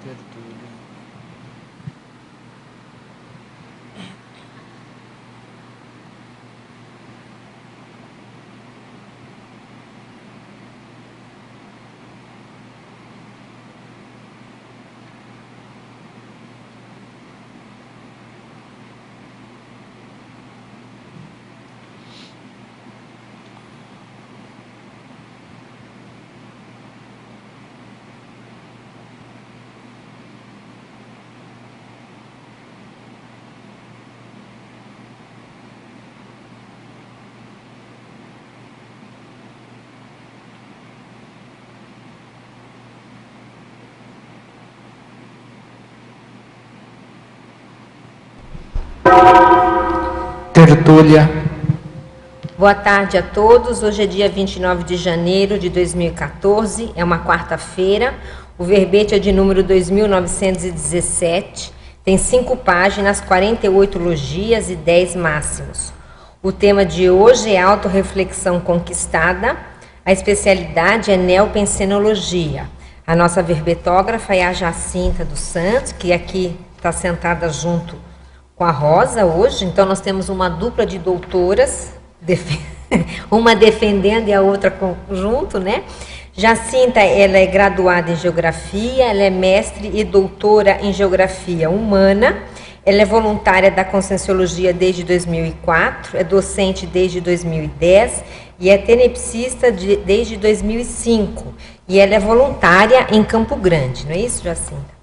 Tertúlia. Tertúlia. Boa tarde a todos. Hoje é dia 29 de janeiro de 2014, é uma quarta-feira. O verbete é de número 2917, tem 5 páginas, 48 logias e 10 máximos. O tema de hoje é autorreflexão conquistada. A especialidade é neopensenologia. A nossa verbetógrafa é a Jacinta dos Santos, que aqui está sentada junto com a Rosa hoje. Então nós temos uma dupla de doutoras, uma defendendo e a outra junto, né? Jacinta, ela é graduada em Geografia, ela é mestre e doutora em Geografia Humana, ela é voluntária da Conscienciologia desde 2004, é docente desde 2010 e é tenepsista desde 2005. E ela é voluntária em Campo Grande, não é isso, Jacinta?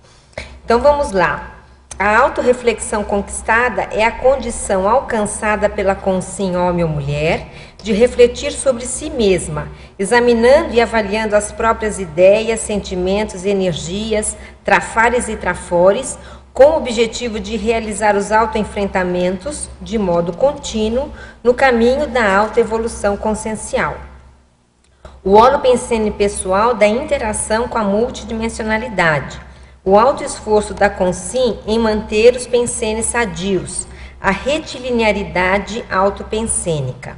Então vamos lá. A autorreflexão conquistada é a condição alcançada pela consciência homem ou mulher de refletir sobre si mesma, examinando e avaliando as próprias ideias, sentimentos, energias, trafares e trafores, com o objetivo de realizar os autoenfrentamentos de modo contínuo no caminho da autoevolução consciencial. O holopensene pessoal da interação com a multidimensionalidade, o autoesforço da consciência em manter os pensenes sadios, a retilinearidade autopensênica.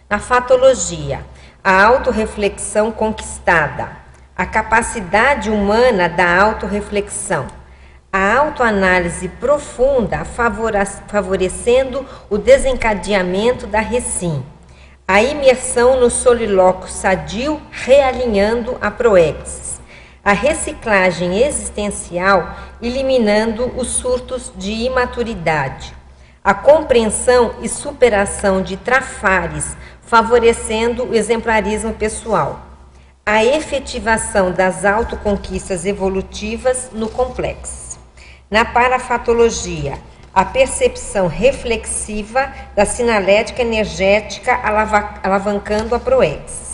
Na fatologia, a autorreflexão conquistada, a capacidade humana da autorreflexão, a autoanálise profunda favorecendo o desencadeamento da recim, a imersão no solilóquio sadio realinhando a proexis, a reciclagem existencial eliminando os surtos de imaturidade, a compreensão e superação de trafares favorecendo o exemplarismo pessoal, a efetivação das autoconquistas evolutivas no complexo. Na parafatologia, a percepção reflexiva da sinalética energética alavancando a proexis,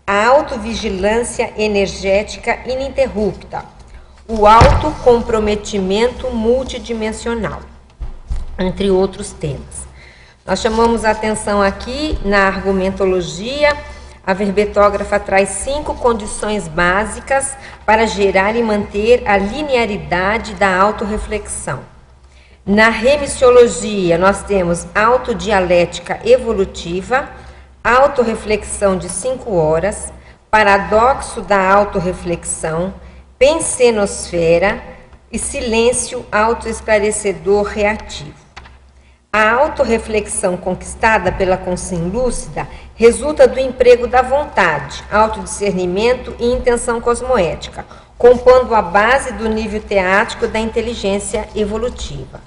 a autovigilância energética ininterrupta, o autocomprometimento multidimensional, entre outros temas. Nós chamamos a atenção aqui na argumentologia. A verbetógrafa traz 5 condições básicas para gerar e manter a linearidade da autorreflexão. Na remissiologia, nós temos autodialética evolutiva, autorreflexão de 5 horas, paradoxo da autorreflexão, pensenosfera e silêncio autoesclarecedor reativo. A autorreflexão conquistada pela consciência lúcida resulta do emprego da vontade, autodiscernimento e intenção cosmoética, compondo a base do nível teático da inteligência evolutiva.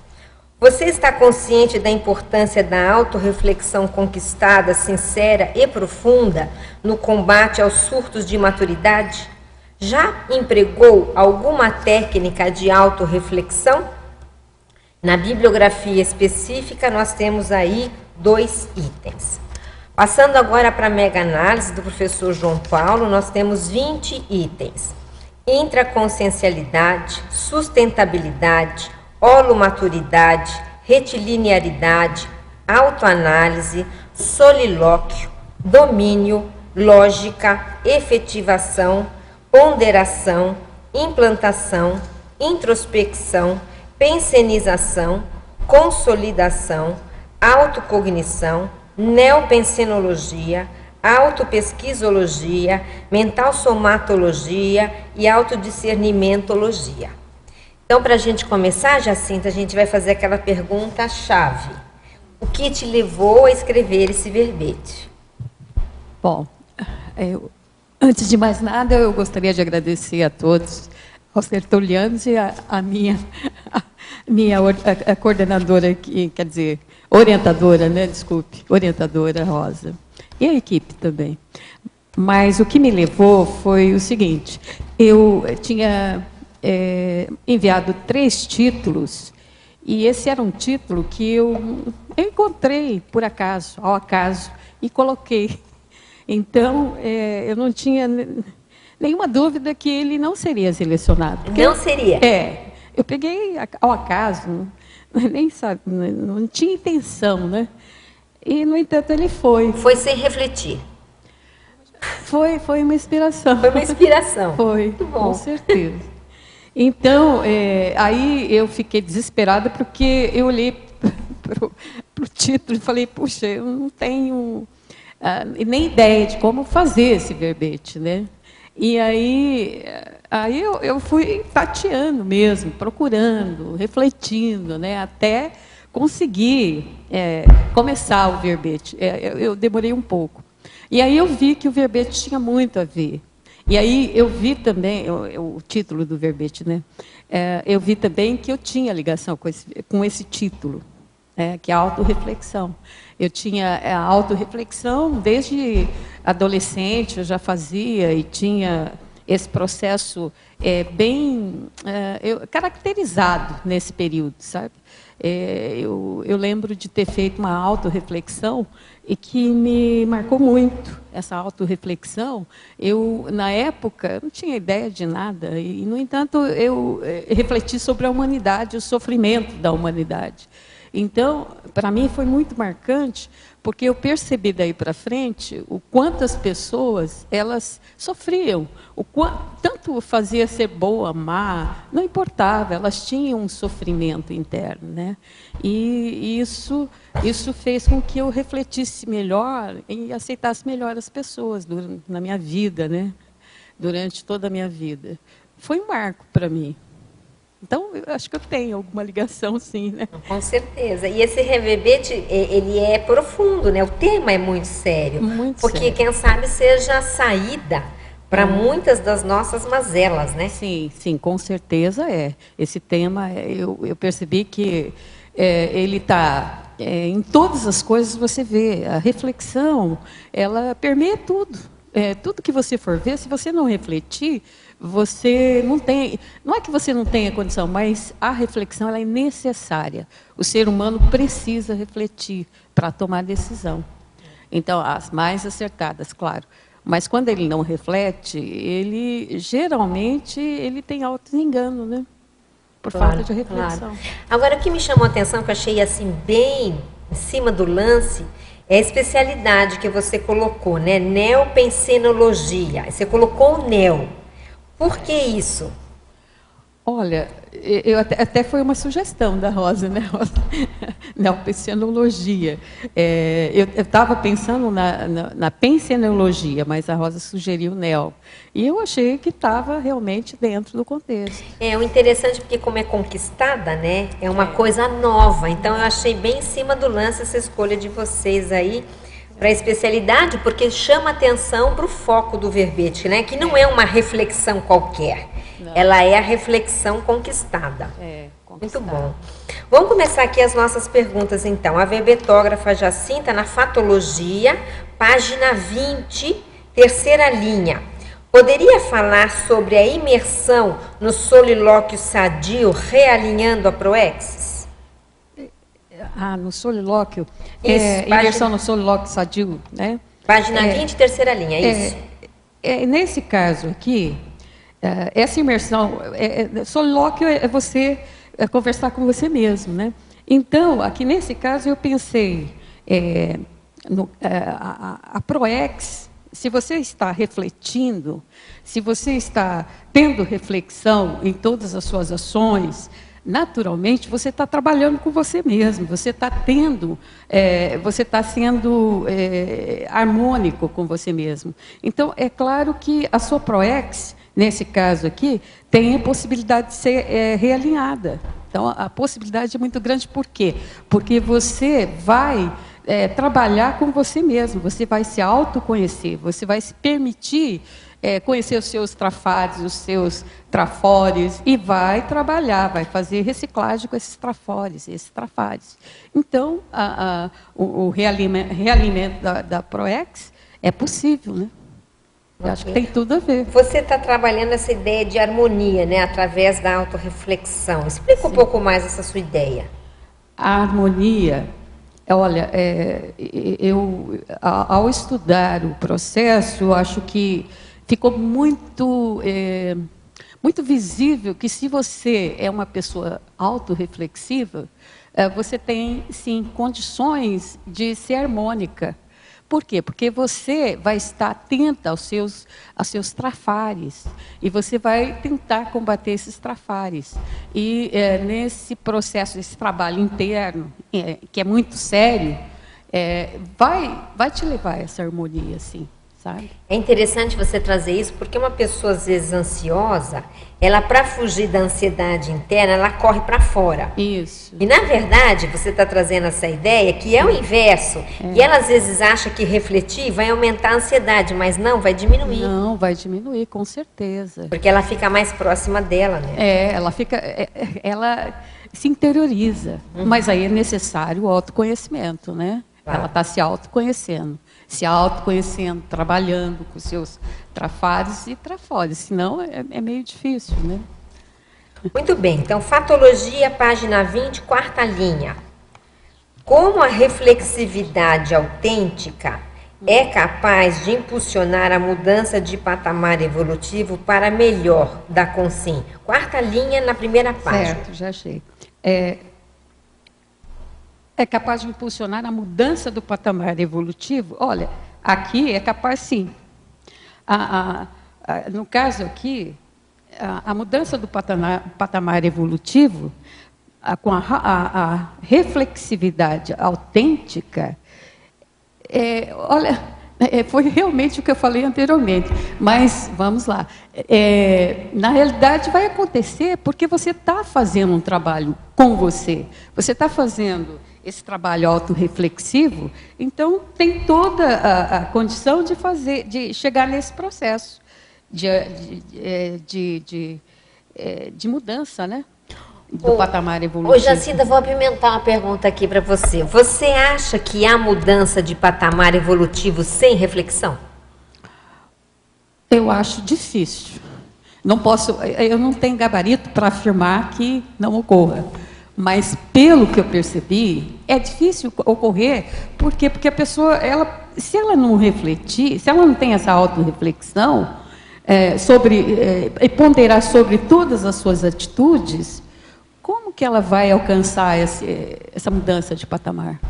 Você está consciente da importância da autorreflexão conquistada, sincera e profunda no combate aos surtos de imaturidade? Já empregou alguma técnica de autorreflexão? Na bibliografia específica, nós temos aí 2 itens. Passando agora para a mega-análise do professor João Paulo, nós temos 20 itens. Intraconsciencialidade, sustentabilidade, holomaturidade, retilinearidade, autoanálise, solilóquio, domínio, lógica, efetivação, ponderação, implantação, introspecção, pensenização, consolidação, autocognição, neopensenologia, autopesquisologia, mental somatologia e autodiscernimentologia. Então, para a gente começar, Jacinta, a gente vai fazer aquela pergunta-chave. O que te levou a escrever esse verbete? Bom, antes de mais nada, eu gostaria de agradecer a todos, aos tertulianos e a minha coordenadora aqui, quer dizer, orientadora, né? Desculpe, orientadora Rosa. E a equipe também. Mas o que me levou foi o seguinte, eu tinha enviado 3 títulos, e esse era um título que eu encontrei, por acaso, ao acaso, e coloquei. Então, eu não tinha nenhuma dúvida que ele não seria selecionado. Não seria? Eu peguei ao acaso, nem sabe, não tinha intenção, né? E, no entanto, ele foi. Foi sem refletir? Foi uma inspiração. Foi uma inspiração. Foi, muito bom. Com certeza. Então, aí eu fiquei desesperada, porque eu olhei para o título e falei, puxa, eu não tenho nem ideia de como fazer esse verbete, né? E aí eu fui tateando mesmo, procurando, refletindo, né, até conseguir começar o verbete. Eu demorei um pouco. E aí eu vi que o verbete tinha muito a ver. E aí eu vi também, o título do verbete, né? Eu vi também que eu tinha ligação com esse título, que é a autorreflexão. Eu tinha a autorreflexão desde adolescente, eu já fazia, e tinha esse processo bem caracterizado nesse período, sabe? Eu lembro de ter feito uma autorreflexão e que me marcou muito. Essa autorreflexão, eu, na época, não tinha ideia de nada, e, no entanto, eu refleti sobre a humanidade, o sofrimento da humanidade. Então, para mim, foi muito marcante, porque eu percebi daí para frente o quanto as pessoas, elas sofriam, tanto fazia ser boa, má, não importava, elas tinham um sofrimento interno, né? E isso fez com que eu refletisse melhor e aceitasse melhor as pessoas na minha vida, né? Durante toda a minha vida. Foi um marco para mim. Então, eu acho que eu tenho alguma ligação, sim, né? Com certeza. E esse verbete, ele é profundo, né? O tema é muito sério. Muito porque, sério. Quem sabe, seja a saída para muitas das nossas mazelas, né? Sim, com certeza é. Esse tema, eu percebi que ele está em todas as coisas, você vê. A reflexão, ela permeia tudo. Tudo que você for ver, se você não refletir, você não tem... Não é que você não tenha condição, mas a reflexão ela é necessária. O ser humano precisa refletir para tomar decisão. Então, as mais acertadas, claro. Mas quando ele não reflete, geralmente ele tem auto-engano, né? Por falta de reflexão. Claro. Agora, o que me chamou a atenção, que eu achei assim bem em cima do lance, é a especialidade que você colocou, né? Neopensenologia. Você colocou o neo. Por que isso? Olha, até foi uma sugestão da Rosa, né, Rosa? Neopensenologia. Eu estava pensando na pensenologia, mas a Rosa sugeriu neo. E eu achei que estava realmente dentro do contexto. O interessante, porque como é conquistada, né, é uma coisa nova. Então, eu achei bem em cima do lance essa escolha de vocês aí para a especialidade, porque chama atenção para o foco do verbete, né, que não é uma reflexão qualquer. Não. Ela é a reflexão conquistada. Conquistada. Muito bom. Vamos começar aqui as nossas perguntas, então. A verbetógrafa Jacinta, na Fatologia, página 20, terceira linha. Poderia falar sobre a imersão no solilóquio sadio, realinhando a proexis? No solilóquio. Isso, imersão no solilóquio sadio, né? Página 20, terceira linha, isso. Nesse caso aqui, essa imersão, solilóquio é você conversar com você mesmo, né? Então, aqui nesse caso, eu pensei, a proex, se você está refletindo, se você está tendo reflexão em todas as suas ações, naturalmente você está trabalhando com você mesmo, você está você está sendo harmônico com você mesmo. Então, é claro que a sua proex, nesse caso aqui, tem a possibilidade de ser realinhada. Então, a possibilidade é muito grande. Por quê? Porque você vai trabalhar com você mesmo, você vai se autoconhecer, você vai se permitir conhecer os seus trafares, os seus trafores, e vai trabalhar, vai fazer reciclagem com esses trafores, esses trafares. Então, o realinamento da ProEx é possível, né? Eu acho que tem tudo a ver. Você está trabalhando essa ideia de harmonia, né, através da autorreflexão. Explica um pouco mais essa sua ideia. A harmonia, olha, ao estudar o processo, eu acho que ficou muito visível que, se você é uma pessoa autorreflexiva, você tem, sim, condições de ser harmônica. Por quê? Porque você vai estar atenta aos seus trafares, e você vai tentar combater esses trafares. E nesse processo, esse trabalho interno, que é muito sério, vai te levar a essa harmonia, sim. Sabe? É interessante você trazer isso, porque uma pessoa, às vezes, ansiosa, ela, para fugir da ansiedade interna, ela corre para fora. Isso. E, na verdade, você está trazendo essa ideia que é o inverso. E ela, às vezes, acha que refletir vai aumentar a ansiedade, mas não, vai diminuir. Não, vai diminuir, com certeza. Porque ela fica mais próxima dela, né? Ela se interioriza. Mas aí é necessário o autoconhecimento, né? Claro. Ela está se autoconhecendo. Se autoconhecendo, trabalhando com seus trafares e trafores, senão é meio difícil, né? Muito bem, então, Fatologia, página 20, quarta linha. Como a reflexividade autêntica é capaz de impulsionar a mudança de patamar evolutivo para melhor da consciência? Quarta linha na primeira página. Certo, já achei. É capaz de impulsionar a mudança do patamar evolutivo? Olha, aqui é capaz, sim. No caso aqui, a mudança do patamar evolutivo, com a reflexividade autêntica, olha, foi realmente o que eu falei anteriormente, mas vamos lá. Na realidade, vai acontecer porque você está fazendo um trabalho com você, você está fazendo esse trabalho autorreflexivo, então tem toda a condição de chegar nesse processo de mudança, né? Do patamar evolutivo. Ô, Jacinda, vou apimentar uma pergunta aqui para você. Você acha que há mudança de patamar evolutivo sem reflexão? Eu acho difícil. Eu não tenho gabarito para afirmar que não ocorra. Mas, pelo que eu percebi, é difícil ocorrer. Por quê? Porque a pessoa, se ela não refletir, se ela não tem essa autorreflexão, e ponderar sobre todas as suas atitudes, como que ela vai alcançar essa mudança de patamar?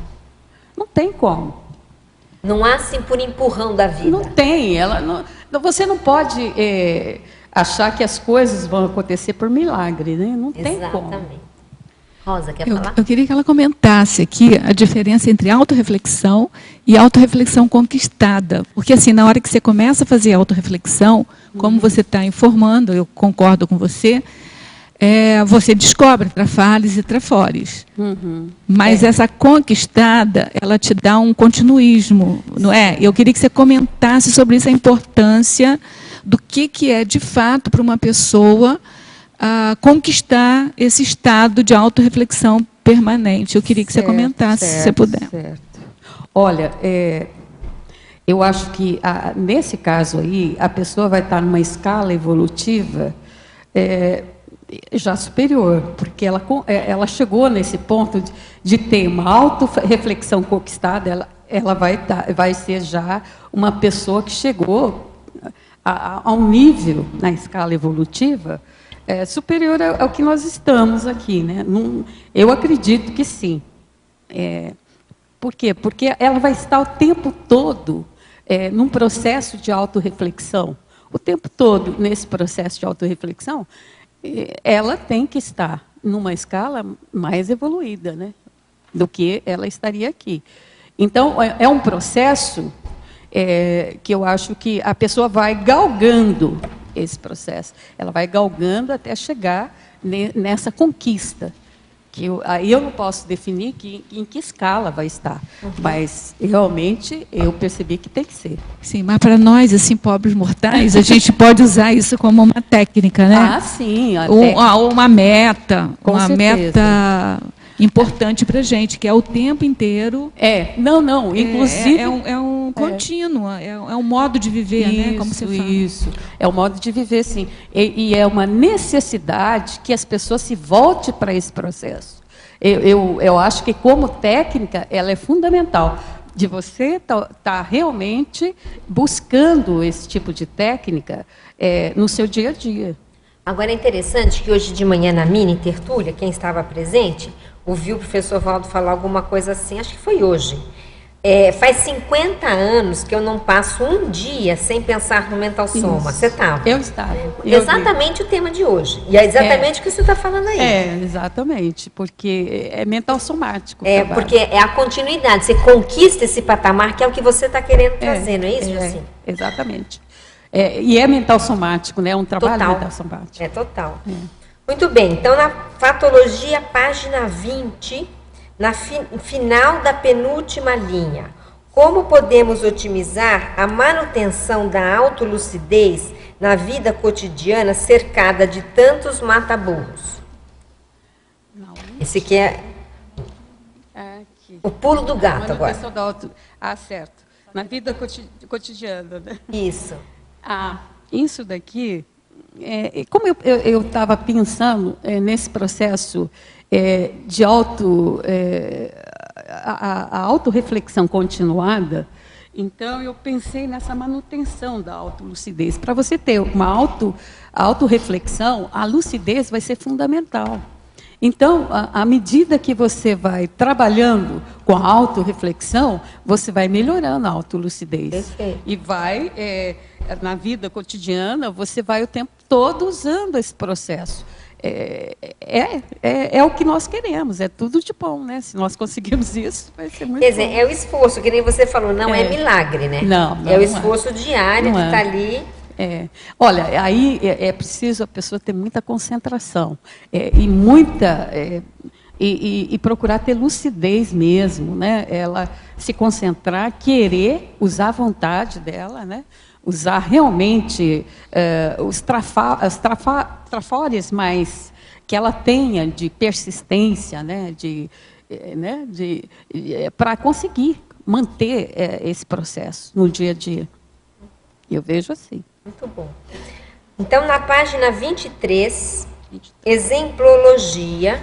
Não tem como. Não há, assim, por empurrão da vida. Não tem. Você não pode achar que as coisas vão acontecer por milagre, né? Não tem como. Exatamente. Rosa, quer falar? Eu queria que ela comentasse aqui a diferença entre autorreflexão e autorreflexão conquistada. Porque, assim, na hora que você começa a fazer autorreflexão, como você está informando, eu concordo com você, você descobre trafales e trafores. Mas essa conquistada, ela te dá um continuismo, não é? Eu queria que você comentasse sobre isso, a importância do que é, de fato, para uma pessoa conquistar esse estado de autorreflexão permanente. Eu queria que você comentasse, se você puder. Certo. Olha, eu acho que, nesse caso aí, a pessoa vai estar numa escala evolutiva já superior, porque ela chegou nesse ponto de ter uma autorreflexão conquistada, ela vai ser já uma pessoa que chegou a um nível, na escala evolutiva, superior ao que nós estamos aqui, né? Eu acredito que sim. Por quê? Porque ela vai estar o tempo todo num processo de autorreflexão. O tempo todo, nesse processo de autorreflexão, ela tem que estar numa escala mais evoluída, né, do que ela estaria aqui. Então, é um processo que eu acho que a pessoa vai galgando esse processo. Ela vai galgando até chegar nessa conquista. Aí eu não posso definir em que escala vai estar, mas realmente eu percebi que tem que ser. Sim, mas para nós, assim, pobres mortais, a gente pode usar isso como uma técnica, né? Ah, sim. Uma meta, Com uma certeza. meta importante para a gente, que é o tempo inteiro. Não, inclusive... É um contínuo, é um modo de viver, né? Como você fala. Isso, é um modo de viver, sim. E é uma necessidade que as pessoas se voltem para esse processo. Eu acho que, como técnica, ela é fundamental, de você tá realmente buscando esse tipo de técnica no seu dia a dia. Agora é interessante que hoje de manhã na mini tertúlia, quem estava presente, ouviu o professor Valdo falar alguma coisa assim, acho que foi hoje. Faz 50 anos que eu não passo um dia sem pensar no mental soma. Você estava? Eu estava. Exatamente o tema de hoje. E é exatamente o que você está falando aí. Exatamente, porque é mental somático. Porque é a continuidade. Você conquista esse patamar, que é o que você está querendo trazer, não é isso, Jacinto? Exatamente. E é mental somático, né? É um trabalho total. Mental somático. Total. Muito bem. Então, na patologia, página 20... final da penúltima linha, como podemos otimizar a manutenção da autolucidez na vida cotidiana cercada de tantos mata-burros? Esse aqui é o pulo do gato agora. Certo. Na vida cotidiana, né? Isso. Isso daqui, como eu estava pensando nesse processo de a autorreflexão continuada, então eu pensei nessa manutenção da autolucidez. Para você ter uma autorreflexão, a lucidez vai ser fundamental. Então, à medida que você vai trabalhando com a autorreflexão, você vai melhorando a autolucidez. Perfeito. E vai, na vida cotidiana, você vai o tempo todo usando esse processo. É o que nós queremos, é tudo de bom, né? Se nós conseguirmos isso, vai ser muito bom. Quer dizer, é o esforço, que nem você falou, não é milagre, né? Não é o esforço diário de estar ali. Olha, aí é preciso a pessoa ter muita concentração e muita e procurar ter lucidez mesmo, né? Ela se concentrar, querer usar a vontade dela, né? Usar realmente os trafores mais que ela tenha de persistência, né? Para conseguir manter esse processo no dia a dia. Eu vejo assim. Muito bom. Então, na página 23, exemplologia,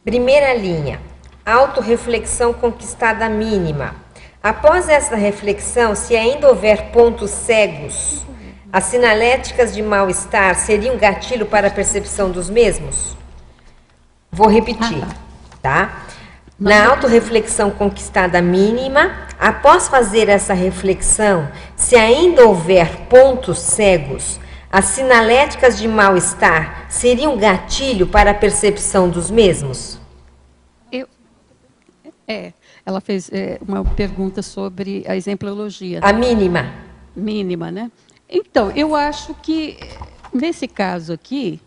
primeira linha, autorreflexão conquistada mínima. Após essa reflexão, se ainda houver pontos cegos, as sinaléticas de mal-estar seriam gatilho para a percepção dos mesmos? Vou repetir, tá? Na autorreflexão conquistada mínima, após fazer essa reflexão, se ainda houver pontos cegos, as sinaléticas de mal-estar seriam gatilho para a percepção dos mesmos? Ela fez uma pergunta sobre a exemplologia. A mínima. Mínima, né? Então, eu acho que, nesse caso aqui,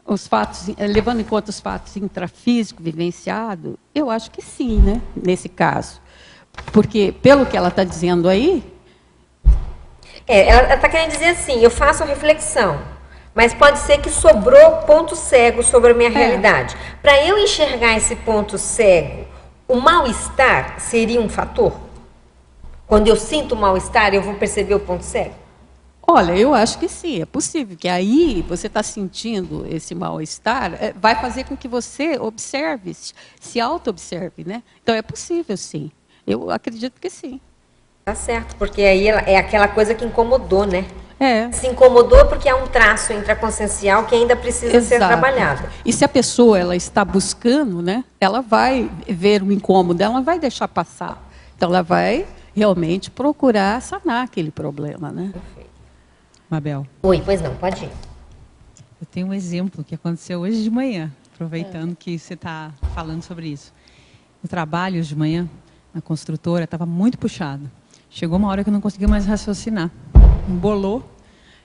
os fatos, levando em conta os fatos intrafísicos vivenciados, eu acho que sim, né? Nesse caso. Porque, pelo que ela está dizendo aí... ela está querendo dizer assim, eu faço a reflexão, mas pode ser que sobrou ponto cego sobre a minha realidade. Para eu enxergar esse ponto cego, o mal-estar seria um fator? Quando eu sinto mal-estar, eu vou perceber o ponto cego? Olha, eu acho que sim, é possível, que aí você está sentindo esse mal-estar, vai fazer com que você observe, se auto-observe, né? Então é possível, sim. Eu acredito que sim. Tá certo, porque aí é aquela coisa que incomodou, né? Se incomodou porque há um traço intraconsciencial que ainda precisa ser trabalhado. E se a pessoa ela está buscando, né? Ela vai ver o incômodo, ela não vai deixar passar. Então ela vai realmente procurar sanar aquele problema, né? Perfeito. Mabel. Oi, pois não, pode ir. Eu tenho um exemplo que aconteceu hoje de manhã, aproveitando que você está falando sobre isso. O trabalho hoje de manhã, na construtora, estava muito puxado. Chegou uma hora que eu não conseguia mais raciocinar. Embolou.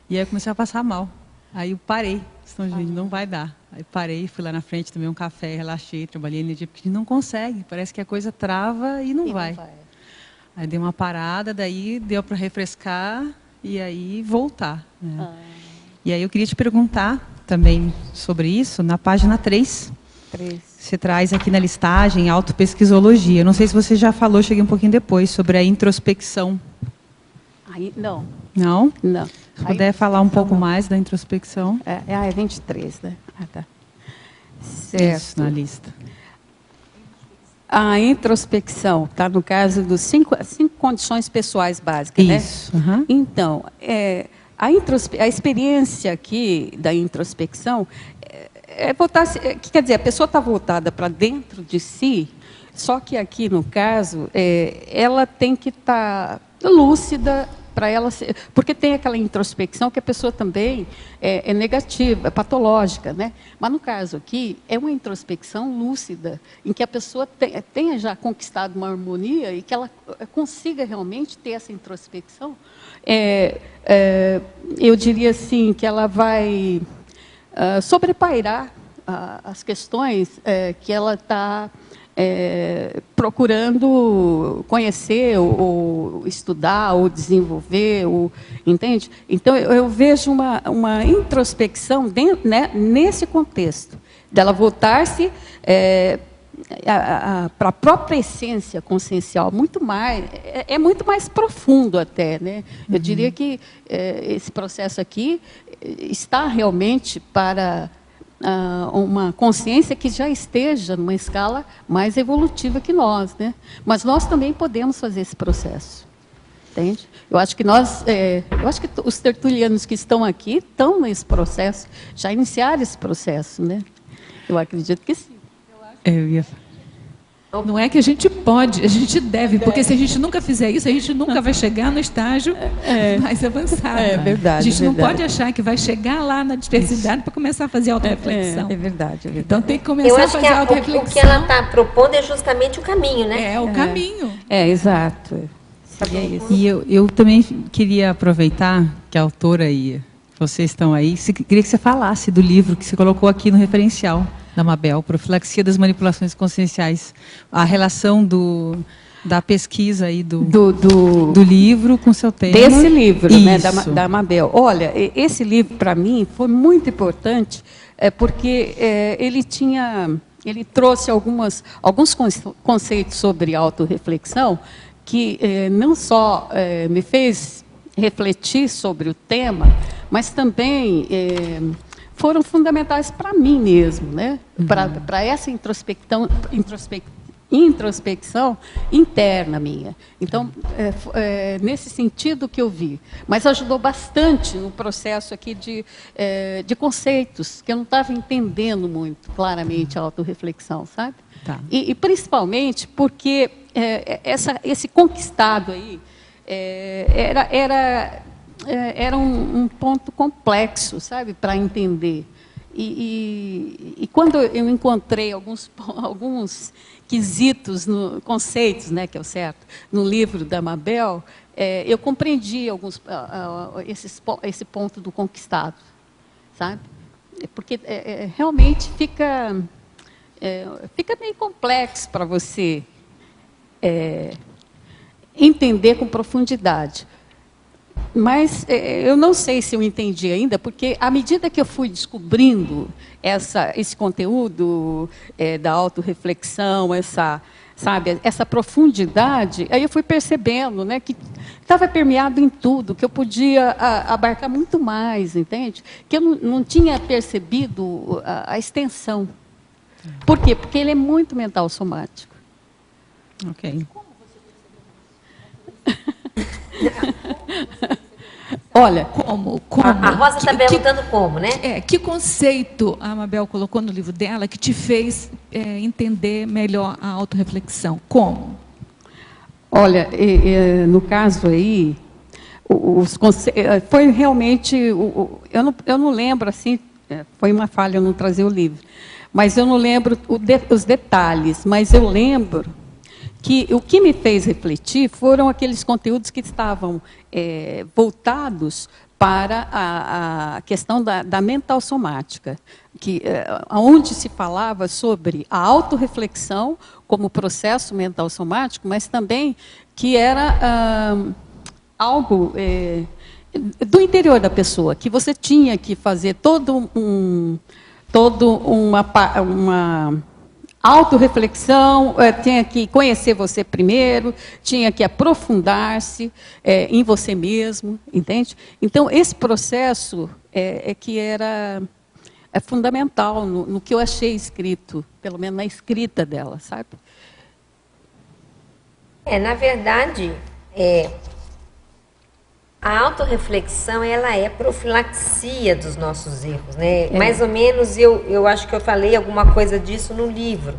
E aí eu comecei a passar mal. Aí eu parei. Senão, gente, não vai dar. Aí parei, fui lá na frente, tomei um café, relaxei, trabalhei energia, porque a gente não consegue. Parece que a coisa trava e não vai. Aí dei uma parada, daí deu para refrescar e aí voltar. Né? E aí eu queria te perguntar também sobre isso, na página 3. Você traz aqui na listagem autopesquisologia. Não sei se você já falou, cheguei um pouquinho depois, sobre a introspecção. Aí, não. Não? Não. Se puder falar um pouco mais da introspecção. É 23, né? Ah, tá. Certo. Isso, na lista. A introspecção está no caso dos cinco condições pessoais básicas, né? Isso. Uhum. Então, a experiência aqui da introspecção quer dizer, a pessoa está voltada para dentro de si, só que aqui, no caso, ela tem que estar lúcida para ela ser, porque tem aquela introspecção que a pessoa também é negativa, é patológica, né? Mas no caso aqui é uma introspecção lúcida, em que a pessoa tenha já conquistado uma harmonia e que ela consiga realmente ter essa introspecção. Eu diria assim que ela vai sobrepairar as questões que ela está procurando conhecer, ou estudar, ou desenvolver, entende? Então, eu vejo uma introspecção dentro, né, nesse contexto, dela voltar-se para a própria essência consciencial, muito mais profundo até, né? Eu diria que esse processo aqui está realmente para uma consciência que já esteja numa escala mais evolutiva que nós, né? Mas nós também podemos fazer esse processo, entende? Eu acho que os tertulianos que estão aqui estão nesse processo, já iniciaram esse processo, né? Eu acredito que sim. Não é que a gente pode, a gente deve, porque se a gente nunca fizer isso, a gente nunca vai chegar no estágio mais avançado. É verdade. A gente não pode achar que vai chegar lá na dispersidade para começar a fazer autorreflexão. É verdade. Então tem que começar a fazer autorreflexão. O que ela está propondo é justamente o caminho, né? É o caminho. Exato. É isso. E eu também queria aproveitar que a autora aí, vocês estão aí, queria que você falasse do livro que você colocou aqui no referencial da Mabel, Profilaxia das Manipulações Conscienciais, a relação da pesquisa aí do livro com seu tema. Desse livro, né, da Mabel. Olha, esse livro, para mim, foi muito importante, porque ele trouxe alguns conceitos sobre autorreflexão que não só me fez refletir sobre o tema, mas também foram fundamentais para mim mesmo, né? Para essa introspecção interna minha. Então, nesse sentido que eu vi. Mas ajudou bastante no processo aqui de conceitos, que eu não estava entendendo muito claramente a autorreflexão, sabe? Tá. E principalmente porque esse conquistado aí era um ponto complexo, sabe, para entender. E quando eu encontrei alguns quesitos, conceitos, né, que é o certo, no livro da Mabel, eu compreendi esse ponto do conquistado, sabe? Porque realmente fica meio complexo para você entender com profundidade. Mas eu não sei se eu entendi ainda, porque à medida que eu fui descobrindo esse conteúdo da autorreflexão, essa profundidade, aí eu fui percebendo, né, que estava permeado em tudo, que eu podia abarcar muito mais, entende? Que eu não tinha percebido a extensão. Por quê? Porque ele é muito mental somático. Ok. Olha, como? A Rosa está perguntando como, né? Que conceito a Mabel colocou no livro dela que te fez entender melhor a autorreflexão? Como? Olha, no caso aí, foi realmente... eu não lembro, assim, foi uma falha eu não trazer o livro, mas eu não lembro os detalhes, mas eu lembro que o que me fez refletir foram aqueles conteúdos que estavam voltados para a questão da mental somática, onde se falava sobre a autorreflexão como processo mental somático, mas também que era algo do interior da pessoa, que você tinha que fazer uma autorreflexão, tinha que conhecer você primeiro, tinha que aprofundar-se em você mesmo, entende? Então, esse processo que era fundamental no que eu achei escrito, pelo menos na escrita dela, sabe? Na verdade, a autorreflexão, ela é profilaxia dos nossos erros, né? Mais ou menos, eu acho que eu falei alguma coisa disso no livro.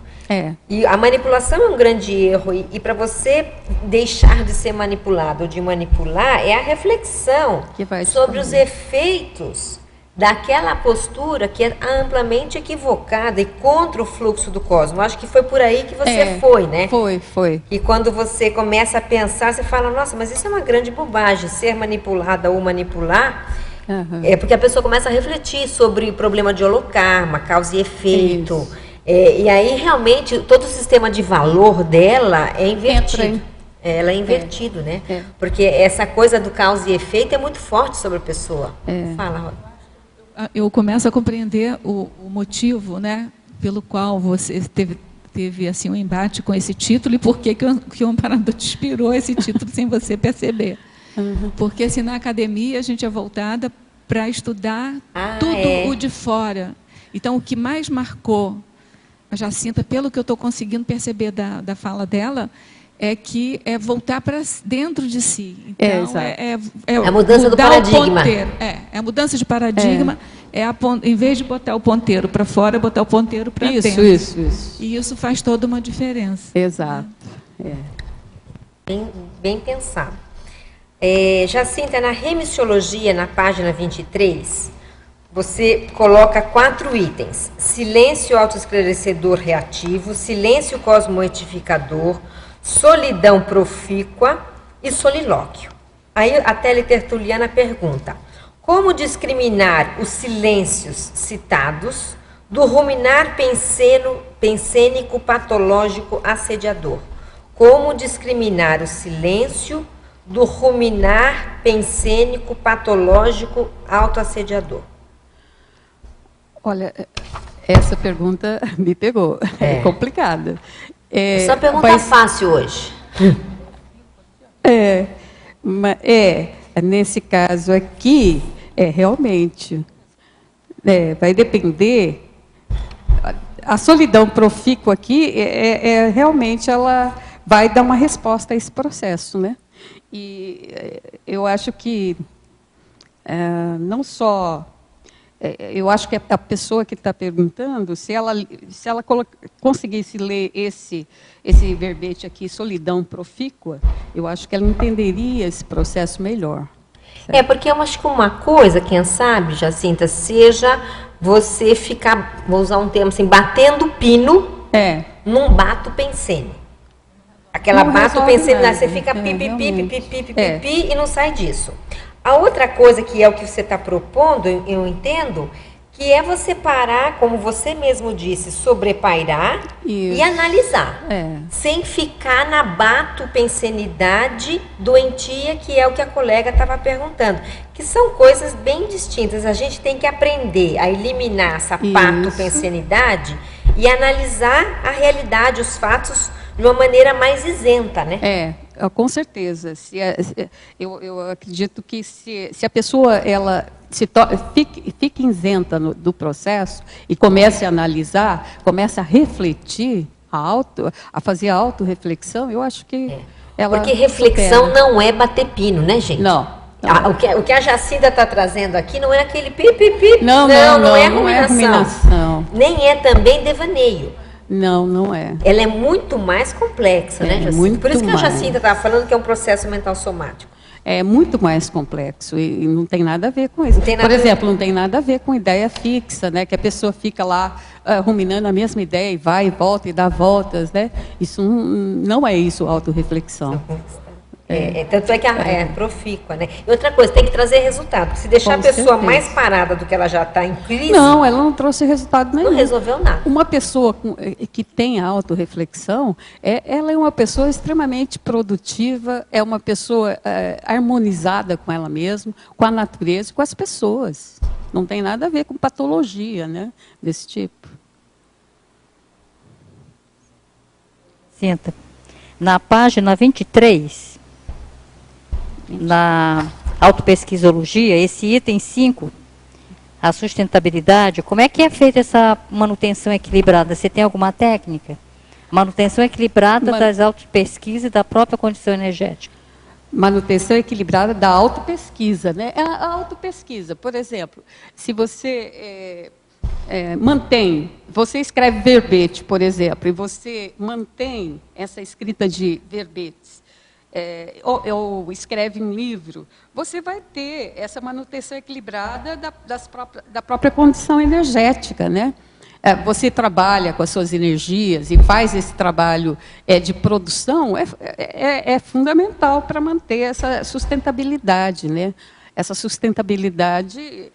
E a manipulação é um grande erro, e para você deixar de ser manipulado ou de manipular, é a reflexão sobre os efeitos daquela postura que é amplamente equivocada e contra o fluxo do cosmos. Acho que foi por aí que você foi, né? Foi. E quando você começa a pensar, você fala, nossa, mas isso é uma grande bobagem, ser manipulada ou manipular. É porque a pessoa começa a refletir sobre o problema de holocarma, causa e efeito. E aí, realmente, todo o sistema de valor dela é invertido. Ela é invertido, né? Porque essa coisa do causa e efeito é muito forte sobre a pessoa. Fala, Roda. Eu começo a compreender o motivo, né, pelo qual você teve assim, um embate com esse título e por que o amparador te inspirou esse título sem você perceber. Porque assim, na academia a gente é voltada para estudar tudo o de fora. Então, o que mais marcou a Jacinta, pelo que eu estou conseguindo perceber da fala dela, é que é voltar para dentro de si. Então, é a mudança do paradigma. É a mudança de paradigma. Em vez de botar o ponteiro para fora, botar o ponteiro para dentro. Isso. E isso faz toda uma diferença. Exato. Bem pensado. Jacinta, na remissiologia, na página 23, você coloca 4 itens: silêncio autoesclarecedor reativo, silêncio cosmoetificador, solidão profícua e solilóquio. Aí a teletertuliana pergunta: como discriminar os silêncios citados do ruminar pensênico patológico assediador? Como discriminar o silêncio do ruminar pensênico patológico autoassediador? Olha, essa pergunta me pegou. É complicada. Essa pergunta é fácil hoje. Nesse caso aqui, realmente, vai depender. A solidão profícua aqui, realmente, ela vai dar uma resposta a esse processo, né? E eu acho que não só... eu acho que a pessoa que está perguntando, se ela conseguisse ler esse verbete aqui, solidão profícua, eu acho que ela entenderia esse processo melhor. Certo? Porque eu acho que uma coisa, quem sabe, Jacinta, seja você ficar, vou usar um termo assim, batendo pino num bato pensene. Aquela bato pensene, você fica pipi, e não sai disso. A outra coisa que é o que você está propondo, eu entendo, que é você parar, como você mesmo disse, sobrepairar e analisar. Sem ficar na batopensenidade doentia, que é o que a colega estava perguntando. Que são coisas bem distintas. A gente tem que aprender a eliminar essa patopensenidade e analisar a realidade, os fatos, de uma maneira mais isenta, né? Com certeza. Eu acredito que se a pessoa fique isenta do processo e comece a analisar, comece a refletir, a fazer a autorreflexão, eu acho que ela Porque reflexão não é bater pino, né, gente? Não. O que a Jacinta está trazendo aqui não é aquele pipi. Não é ruminação. Nem é também devaneio. Não é. Ela é muito mais complexa, né, Jacinta? Por isso que a Jacinta estava falando que é um processo mental somático. É muito mais complexo e não tem nada a ver com isso. Por exemplo, não tem nada a ver com ideia fixa, né? Que a pessoa fica lá ruminando a mesma ideia e vai e volta e dá voltas, né? Isso não é isso, autorreflexão. Tanto é que é profícua, né? E outra coisa, tem que trazer resultado. Se deixar Com a pessoa certeza. mais parada do que ela já está em crise, Não, ela não trouxe resultado nenhum. não resolveu nada. Uma pessoa que tem autorreflexão, ela é uma pessoa extremamente produtiva, é uma pessoa harmonizada com ela mesma, com a natureza e com as pessoas. Não tem nada a ver com patologia, né, desse tipo. Senta. Na página 23, na autopesquisologia, esse item 5, a sustentabilidade, como é que é feita essa manutenção equilibrada? Você tem alguma técnica? Manutenção equilibrada das autopesquisas e da própria condição energética. Manutenção equilibrada da autopesquisa, né? A autopesquisa, por exemplo, se você você escreve verbete, por exemplo, e você mantém essa escrita de verbetes, ou escreve um livro, você vai ter essa manutenção equilibrada da própria condição energética, né? Você trabalha com as suas energias e faz esse trabalho de produção, é fundamental para manter essa sustentabilidade, né? Essa sustentabilidade,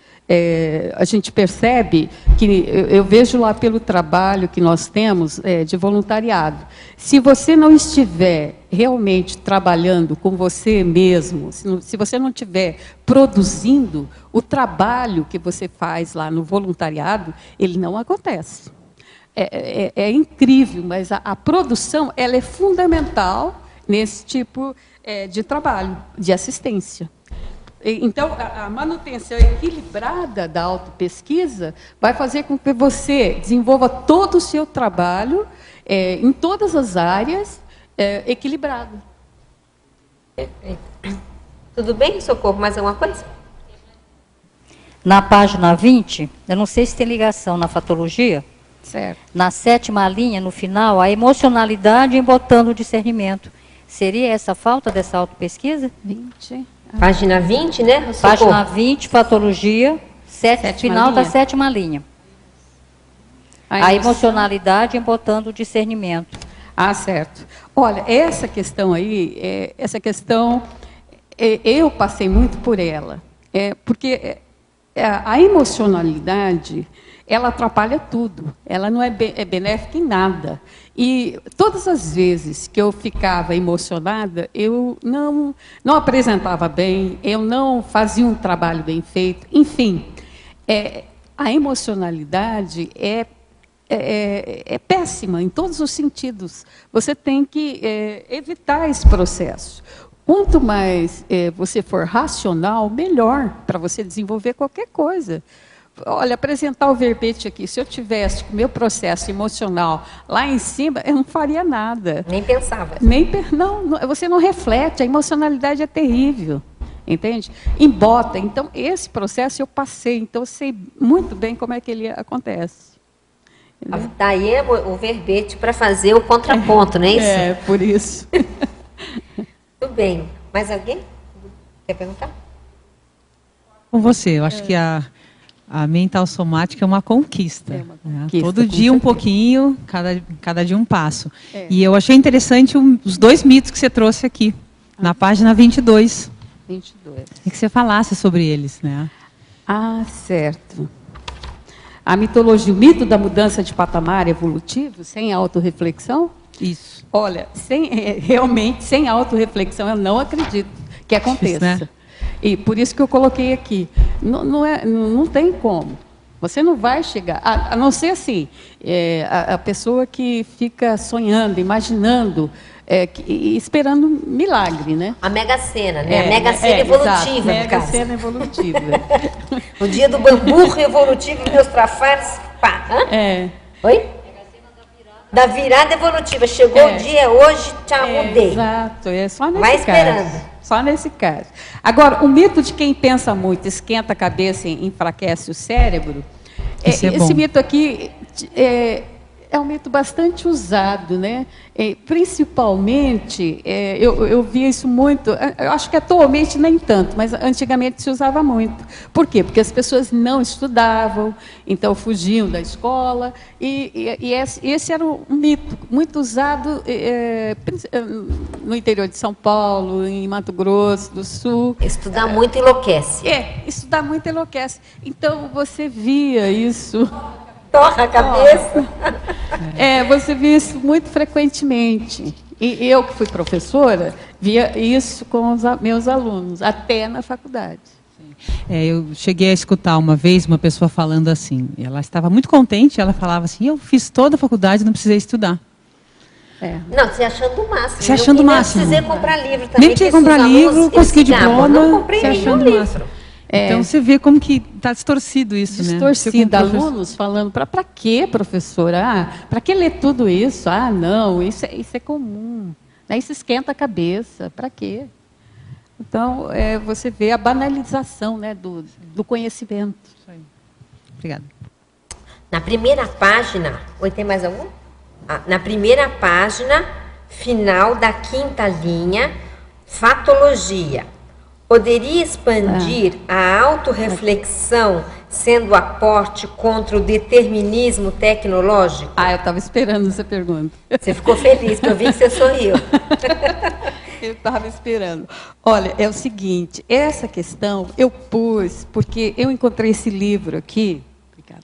a gente percebe que, eu vejo lá pelo trabalho que nós temos de voluntariado, se você não estiver realmente trabalhando com você mesmo, se você não estiver produzindo, o trabalho que você faz lá no voluntariado, ele não acontece. É incrível, mas a produção ela é fundamental nesse tipo de trabalho, de assistência. Então, a manutenção equilibrada da autopesquisa vai fazer com que você desenvolva todo o seu trabalho, em todas as áreas, equilibrado. Tudo bem, Socorro? Mais alguma coisa? Na página 20, eu não sei se tem ligação na fatologia, Certo. na 7ª linha, no final, a emocionalidade embotando o discernimento. Seria essa falta dessa autopesquisa? 20. Página 20, né? Socorro. Página 20, patologia, final da 7ª linha. A emocionalidade embotando o discernimento. Ah, certo. Olha, essa questão aí, eu passei muito por ela. Porque a emocionalidade, ela atrapalha tudo. Ela não é benéfica em nada. E todas as vezes que eu ficava emocionada, eu não apresentava bem, eu não fazia um trabalho bem feito. Enfim, a emocionalidade é péssima em todos os sentidos. Você tem que evitar esse processo. Quanto mais você for racional, melhor para você desenvolver qualquer coisa. Olha, apresentar o verbete aqui, se eu tivesse com o meu processo emocional lá em cima, eu não faria nada. Nem pensava. Não, você não reflete, a emocionalidade é terrível, entende? Embota. Então, esse processo eu passei, então eu sei muito bem como é que ele acontece. Daí o verbete para fazer o contraponto, não é isso? Por isso. Tudo bem. Mais alguém? Quer perguntar? Com você, eu acho que a mental somática é uma conquista. Conquista, todo dia um pouquinho, cada dia um passo. É. E eu achei interessante os 2 mitos que você trouxe aqui, na página 22. 22. E que você falasse sobre eles, né? Ah, certo. A mitologia, o mito da mudança de patamar evolutivo, sem autorreflexão? Isso. Olha, realmente, sem autorreflexão, eu não acredito que aconteça. Difícil, né? E por isso que eu coloquei aqui. Não tem como. Você não vai chegar, a não ser assim, a pessoa que fica sonhando, imaginando, e esperando um milagre, né? A Mega Sena, né? A Mega Sena evolutiva, no Mega caso. Sena evolutiva. O dia do bamburro evolutivo e meus trafares, pá. Hã? Oi? Da virada evolutiva. Chegou o dia hoje, tchau, mudei. Exato, é só nesse Vai caso. esperando. Só nesse caso. Agora, o mito de quem pensa muito, esquenta a cabeça e enfraquece o cérebro, Isso é bom. esse mito aqui é um mito bastante usado, né? Principalmente, eu via isso muito, eu acho que atualmente nem tanto, mas antigamente se usava muito. Por quê? Porque as pessoas não estudavam, então fugiam da escola, e esse era um mito muito usado no interior de São Paulo, em Mato Grosso do Sul. Estudar muito enlouquece. Estudar muito enlouquece. Então, você via isso... Torra a cabeça. Você via isso muito frequentemente. E eu, que fui professora, via isso com os meus alunos, até na faculdade. Eu cheguei a escutar uma vez uma pessoa falando assim, ela estava muito contente, ela falava assim, eu fiz toda a faculdade, não precisei estudar. Não, você achando o máximo. Você achando o máximo. Nem precisei comprar livro também. Nem precisei comprar livro, consegui diploma, não comprei você nenhum achando o livro. máximo. Então, você vê como que está distorcido isso, né? Distorcido, alunos falando, para quê, professora? Para que ler tudo isso? Não, isso é comum. Isso esquenta a cabeça, para quê? Então, você vê a banalização, né, do conhecimento. Isso aí. Obrigada. Na primeira página... Oi, tem mais algum? Na primeira página, final da 5ª linha, fatologia. Poderia expandir a autorreflexão sendo aporte contra o determinismo tecnológico? Eu estava esperando essa pergunta. Você ficou feliz, que eu vi que você sorriu. Eu estava esperando. Olha, é o seguinte, essa questão eu pus, porque eu encontrei esse livro aqui, obrigada,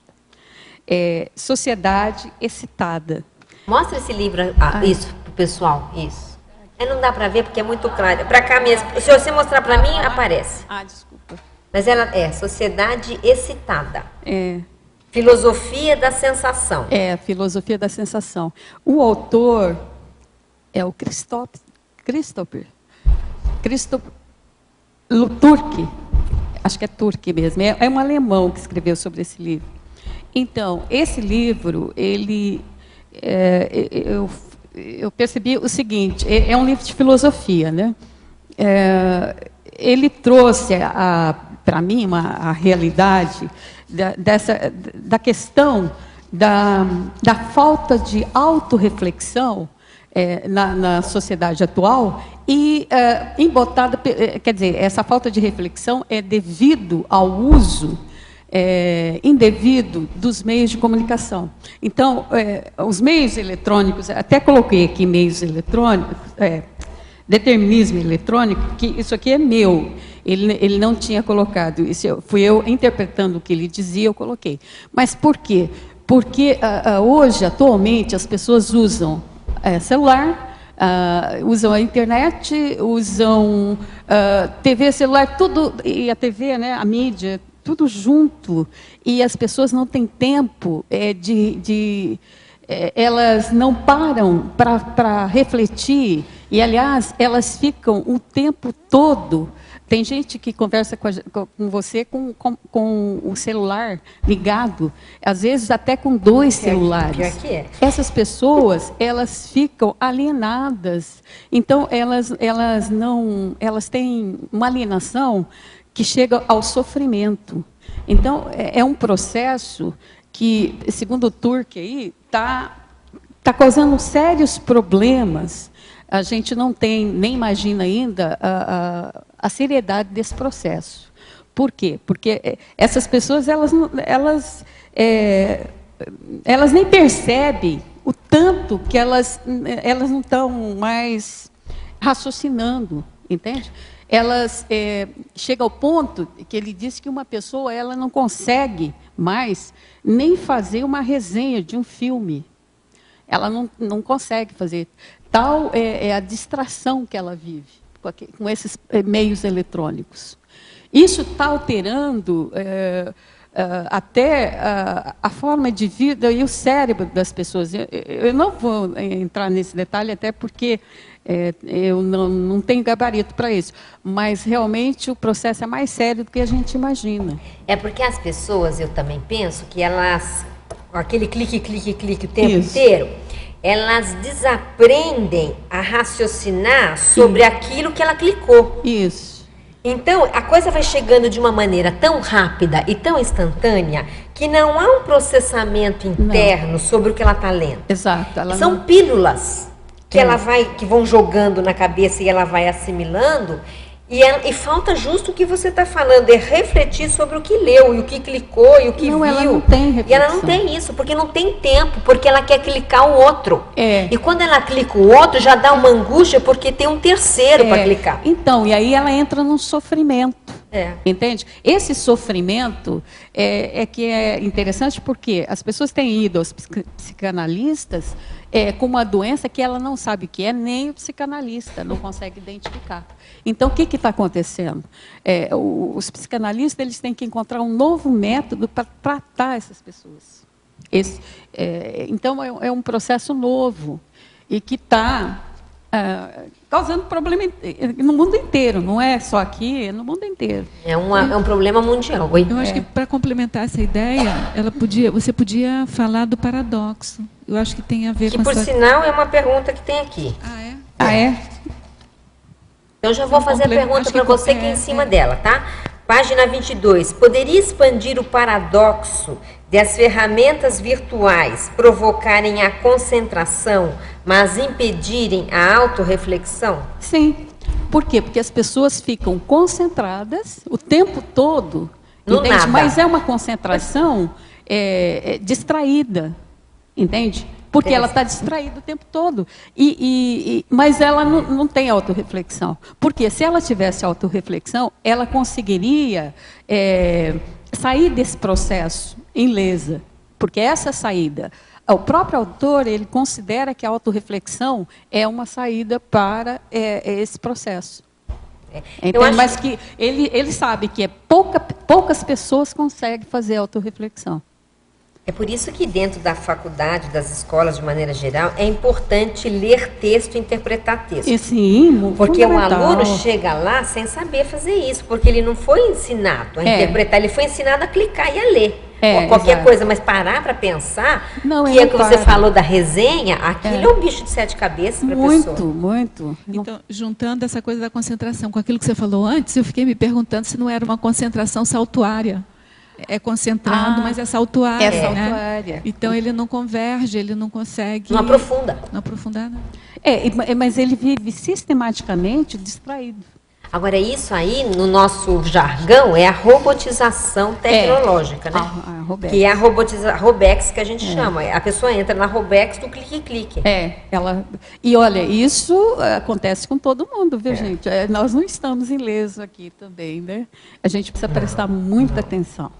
Sociedade Excitada. Mostra esse livro, isso, para o pessoal, isso. Não dá para ver porque é muito claro. Para cá mesmo. Se você mostrar para mim, aparece. Desculpa. Mas ela é Sociedade Excitada. É. Filosofia da Sensação. Filosofia da Sensação. O autor é o Christopher Turk. Acho que é Turk mesmo. É um alemão que escreveu sobre esse livro. Então, esse livro, eu percebi o seguinte, é um livro de filosofia, né? Ele trouxe para mim a realidade da questão da falta de autorreflexão na sociedade atual e embotada, quer dizer, essa falta de reflexão é devido ao uso indevido dos meios de comunicação. Então, os meios eletrônicos, até coloquei aqui meios eletrônicos, determinismo eletrônico, que isso aqui é meu, ele não tinha colocado, fui eu interpretando o que ele dizia, eu coloquei. Mas por quê? Porque hoje, atualmente, as pessoas usam celular, usam a internet, usam TV, celular, tudo, e a TV, né, a mídia, tudo junto, e as pessoas não têm tempo elas não param para refletir, e, aliás, elas ficam o tempo todo. Tem gente que conversa com você com o celular ligado, às vezes até com 2 celulares. Pior que é. Essas pessoas, elas ficam alienadas, então elas têm uma alienação que chega ao sofrimento. Então, é um processo que, segundo o Turk, está causando sérios problemas. A gente não tem, nem imagina ainda, a seriedade desse processo. Por quê? Porque essas pessoas, elas nem percebem o tanto que elas não estão mais raciocinando, entende? Elas chegam ao ponto que ele disse que uma pessoa ela não consegue mais nem fazer uma resenha de um filme. Ela não consegue fazer. Tal é a distração que ela vive com esses meios eletrônicos. Isso está alterando até a forma de vida e o cérebro das pessoas. Eu não vou entrar nesse detalhe, até porque eu não tenho gabarito para isso. Mas, realmente, o processo é mais sério do que a gente imagina. É porque as pessoas, eu também penso, que elas, aquele clique o tempo inteiro, elas desaprendem a raciocinar sobre aquilo que ela clicou. Isso. Então, a coisa vai chegando de uma maneira tão rápida e tão instantânea que não há um processamento interno sobre o que ela está lendo. Exato. Ela São não- pílulas que vão jogando na cabeça e ela vai assimilando. E falta justo o que você está falando, é refletir sobre o que leu, e o que clicou, e o que Não, viu. ela não tem E ela não reflexão. tem isso, porque não tem tempo, porque ela quer clicar o outro. É. E quando ela clica o outro, já dá uma angústia, porque tem um terceiro para clicar. Então, e aí ela entra num sofrimento. É. Entende? Esse sofrimento é que é interessante porque as pessoas têm ido aos psicanalistas com uma doença que ela não sabe o que é, nem o psicanalista não consegue identificar. Então, o que está acontecendo? Os psicanalistas eles têm que encontrar um novo método para tratar essas pessoas. Então, é um processo novo e que está causando problema no mundo inteiro, não é só aqui, é no mundo inteiro. É um problema mundial. Oi? Eu acho que para complementar essa ideia, você podia falar do paradoxo. Eu acho que tem a ver Que, com por essa... sinal, é uma pergunta que tem aqui. Ah, é? Ah, é? Então, já vou fazer a pergunta acho para que você que é em cima dela, tá? Página 22. Poderia expandir o paradoxo de as ferramentas virtuais provocarem a concentração, mas impedirem a autorreflexão? Sim. Por quê? Porque as pessoas ficam concentradas o tempo todo, No entende? nada. Mas é uma concentração distraída, entende? Porque ela está distraída o tempo todo. Mas ela não tem autorreflexão. Porque se ela tivesse autorreflexão, ela conseguiria sair desse processo ilesa. Porque essa saída, o próprio autor, ele considera que a autorreflexão é uma saída para esse processo. Entende? Mas que ele sabe que poucas pessoas conseguem fazer autorreflexão. É por isso que dentro da faculdade, das escolas de maneira geral, é importante ler texto e interpretar texto. E sim, Porque o fundamental. aluno chega lá sem saber fazer isso, porque ele não foi ensinado a interpretar, ele foi ensinado a clicar e a ler. Ou qualquer exato. coisa, mas parar para pensar, Não, que ele é o que você para. falou da resenha, aquilo é um bicho de 7 cabeças para a pessoa. Muito. Então, juntando essa coisa da concentração com aquilo que você falou antes, eu fiquei me perguntando se não era uma concentração saltuária. É concentrado, mas é saltuário. É né? saltuária. Então, ele não converge, ele não consegue... Não aprofunda. Não aprofundar, não. Mas ele vive sistematicamente distraído. Agora, isso aí, no nosso jargão, é a robotização tecnológica, né? A Robex. Que é a Robex que a gente chama. A pessoa entra na Robex do clique-clique. E olha, isso acontece com todo mundo, viu, gente? Nós não estamos ilesos aqui também, né? A gente precisa prestar muita atenção,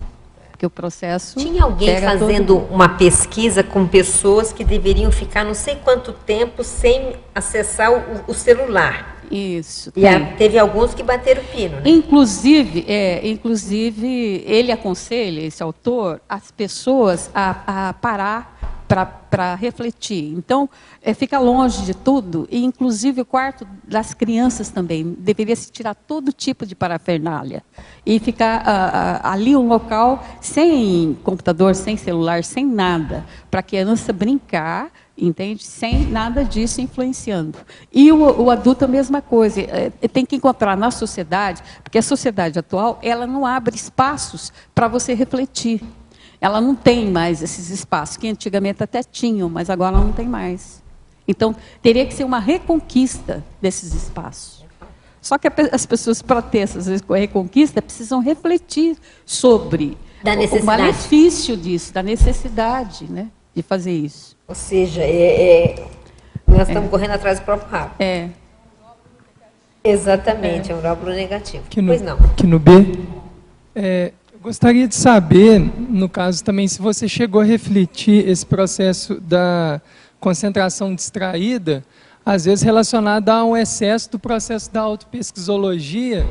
porque o processo... Tinha alguém pega todo fazendo mundo. uma pesquisa com pessoas que deveriam ficar não sei quanto tempo sem acessar o celular. Isso. E tem. teve alguns que bateram o pino, né? Inclusive, ele aconselha, esse autor, as pessoas a parar para refletir. Então, fica longe de tudo, e inclusive o quarto das crianças também. Deveria se tirar todo tipo de parafernália e ficar ali um local sem computador, sem celular, sem nada, para a criança brincar, entende? Sem nada disso influenciando. E o adulto a mesma coisa. Tem que encontrar na sociedade, porque a sociedade atual ela não abre espaços para você refletir. Ela não tem mais esses espaços, que antigamente até tinham, mas agora não tem mais. Então, teria que ser uma reconquista desses espaços. Só que as pessoas, para ter essa reconquista, precisam refletir sobre o malefício disso, da necessidade, né, de fazer isso. Ou seja, nós estamos correndo atrás do próprio rabo. Exatamente, é um róbulo negativo. Pois não. Que no B, eu gostaria de saber, no caso também, se você chegou a refletir esse processo da concentração distraída, às vezes relacionado a um excesso do processo da autopesquisologia,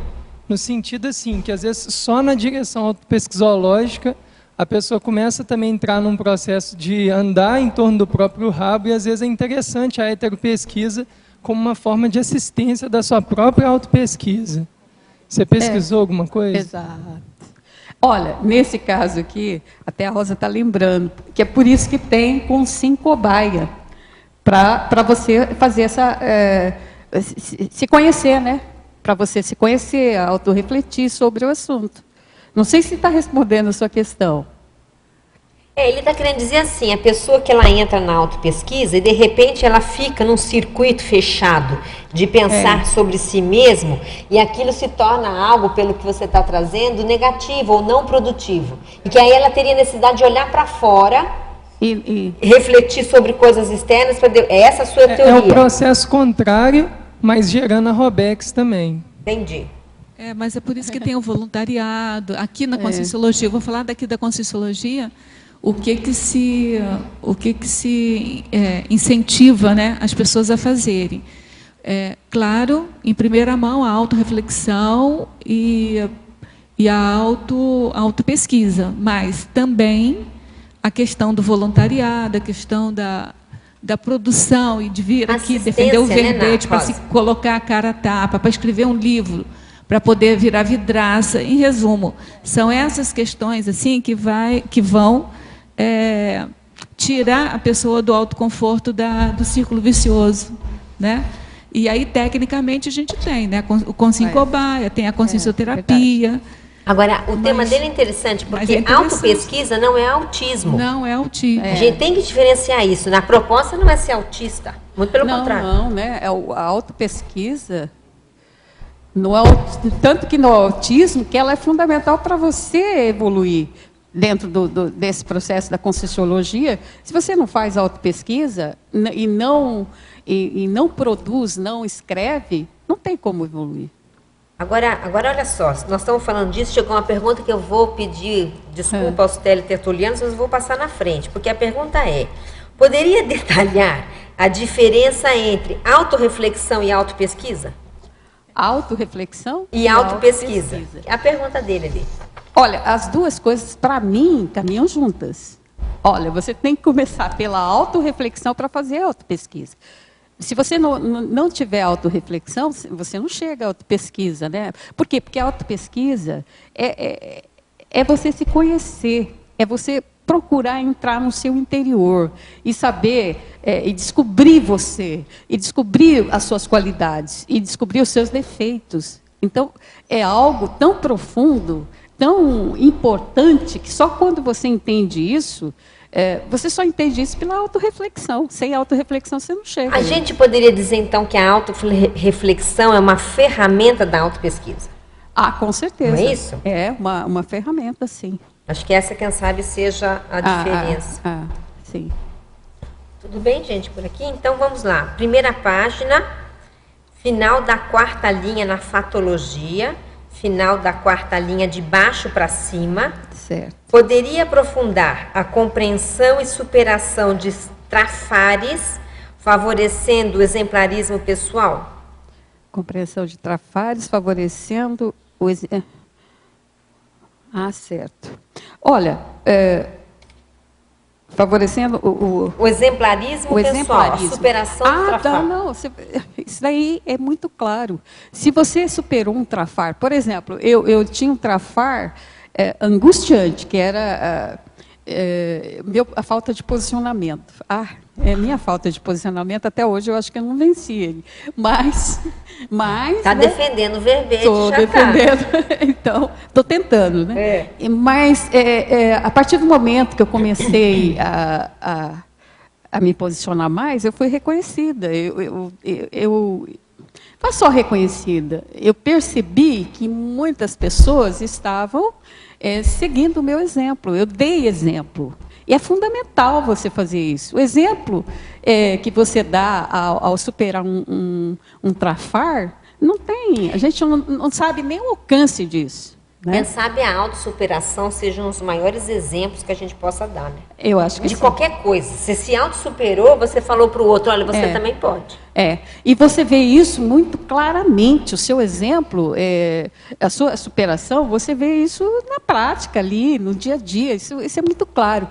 no sentido assim, que às vezes só na direção autopesquisológica a pessoa começa também a entrar num processo de andar em torno do próprio rabo, e às vezes é interessante a heteropesquisa como uma forma de assistência da sua própria autopesquisa. Você pesquisou alguma coisa? Exato. Olha, nesse caso aqui, até a Rosa está lembrando, que é por isso que tem com sim cobaia, para você fazer essa... se conhecer, né? para você se conhecer, autorrefletir sobre o assunto. Não sei se está respondendo a sua questão. Ele está querendo dizer assim, a pessoa que ela entra na autopesquisa e de repente ela fica num circuito fechado de pensar sobre si mesmo e aquilo se torna algo, pelo que você está trazendo, negativo ou não produtivo. E que aí ela teria necessidade de olhar para fora e refletir sobre coisas externas. Essa é a sua teoria. É o processo contrário, mas gerando a Robex também. Entendi. Mas é por isso que tem o voluntariado. Aqui na Conscienciologia, eu vou falar daqui da Conscienciologia, o que se incentiva, né, as pessoas a fazerem. Claro, em primeira mão, a autorreflexão e a autopesquisa, mas também a questão do voluntariado, a questão da produção e de vir aqui defender o verbete, para se colocar a cara a tapa, para escrever um livro, para poder virar vidraça. Em resumo, são essas questões assim que vão tirar a pessoa do autoconforto do círculo vicioso, né? E aí, tecnicamente, a gente tem, né? O Consciência Cobaia, tem a consciencioterapia. Agora, o tema dele é interessante, porque autopesquisa não é autismo. Não é autismo. A gente tem que diferenciar isso. Na proposta não é ser autista, muito pelo contrário. Não, né? A autopesquisa, tanto que no autismo, que ela é fundamental para você evoluir dentro desse processo da Conscienciologia. Se você não faz autopesquisa e não produz, não escreve, não tem como evoluir. Agora olha só, nós estamos falando disso, chegou uma pergunta que eu vou pedir desculpa aos teletertulianos, mas eu vou passar na frente, porque a pergunta é, poderia detalhar a diferença entre autorreflexão e autopesquisa? Autorreflexão e autopesquisa. A pergunta dele ali. Olha, as duas coisas, para mim, caminham juntas. Olha, você tem que começar pela autorreflexão para fazer a autopesquisa. Se você não tiver autorreflexão, você não chega à autopesquisa, né? Por quê? Porque a autopesquisa é você se conhecer, é você procurar entrar no seu interior e saber, e descobrir você, e descobrir as suas qualidades, e descobrir os seus defeitos. Então, é algo tão profundo, tão importante, que só quando você entende isso, você só entende isso pela autorreflexão. Sem autorreflexão você não chega. A gente poderia dizer, então, que a autorreflexão é uma ferramenta da autopesquisa? Com certeza. Não é isso? É uma ferramenta, sim. Acho que essa, quem sabe, seja a diferença. Sim. Tudo bem, gente, por aqui? Então, vamos lá. Primeira página, final da quarta linha na fatologia, final da quarta linha de baixo para cima. Certo. Poderia aprofundar a compreensão e superação de trafares, favorecendo o exemplarismo pessoal? Compreensão de trafares, favorecendo o... certo. Olha, favorecendo o exemplarismo pessoal, a superação do trafar. Não, isso daí é muito claro. Se você superou um trafar, por exemplo, eu tinha um trafar angustiante, que era a falta de posicionamento. Minha falta de posicionamento, até hoje, eu acho que eu não venci ele. Mas está, né, defendendo o verbete. Estou defendendo, então, estou tentando, né? Mas, a partir do momento que eu comecei a me posicionar mais, eu fui reconhecida. Não só reconhecida, eu percebi que muitas pessoas estavam seguindo o meu exemplo. Eu dei exemplo. E é fundamental você fazer isso. O exemplo que você dá ao superar um trafar, a gente não sabe nem o alcance disso. Né? Quem sabe a autossuperação seja um dos maiores exemplos que a gente possa dar, né? Eu acho que de qualquer coisa. Você se autossuperou, você falou para o outro, olha, você também pode. E você vê isso muito claramente, o seu exemplo, a sua superação, você vê isso na prática ali, no dia a dia, isso é muito claro.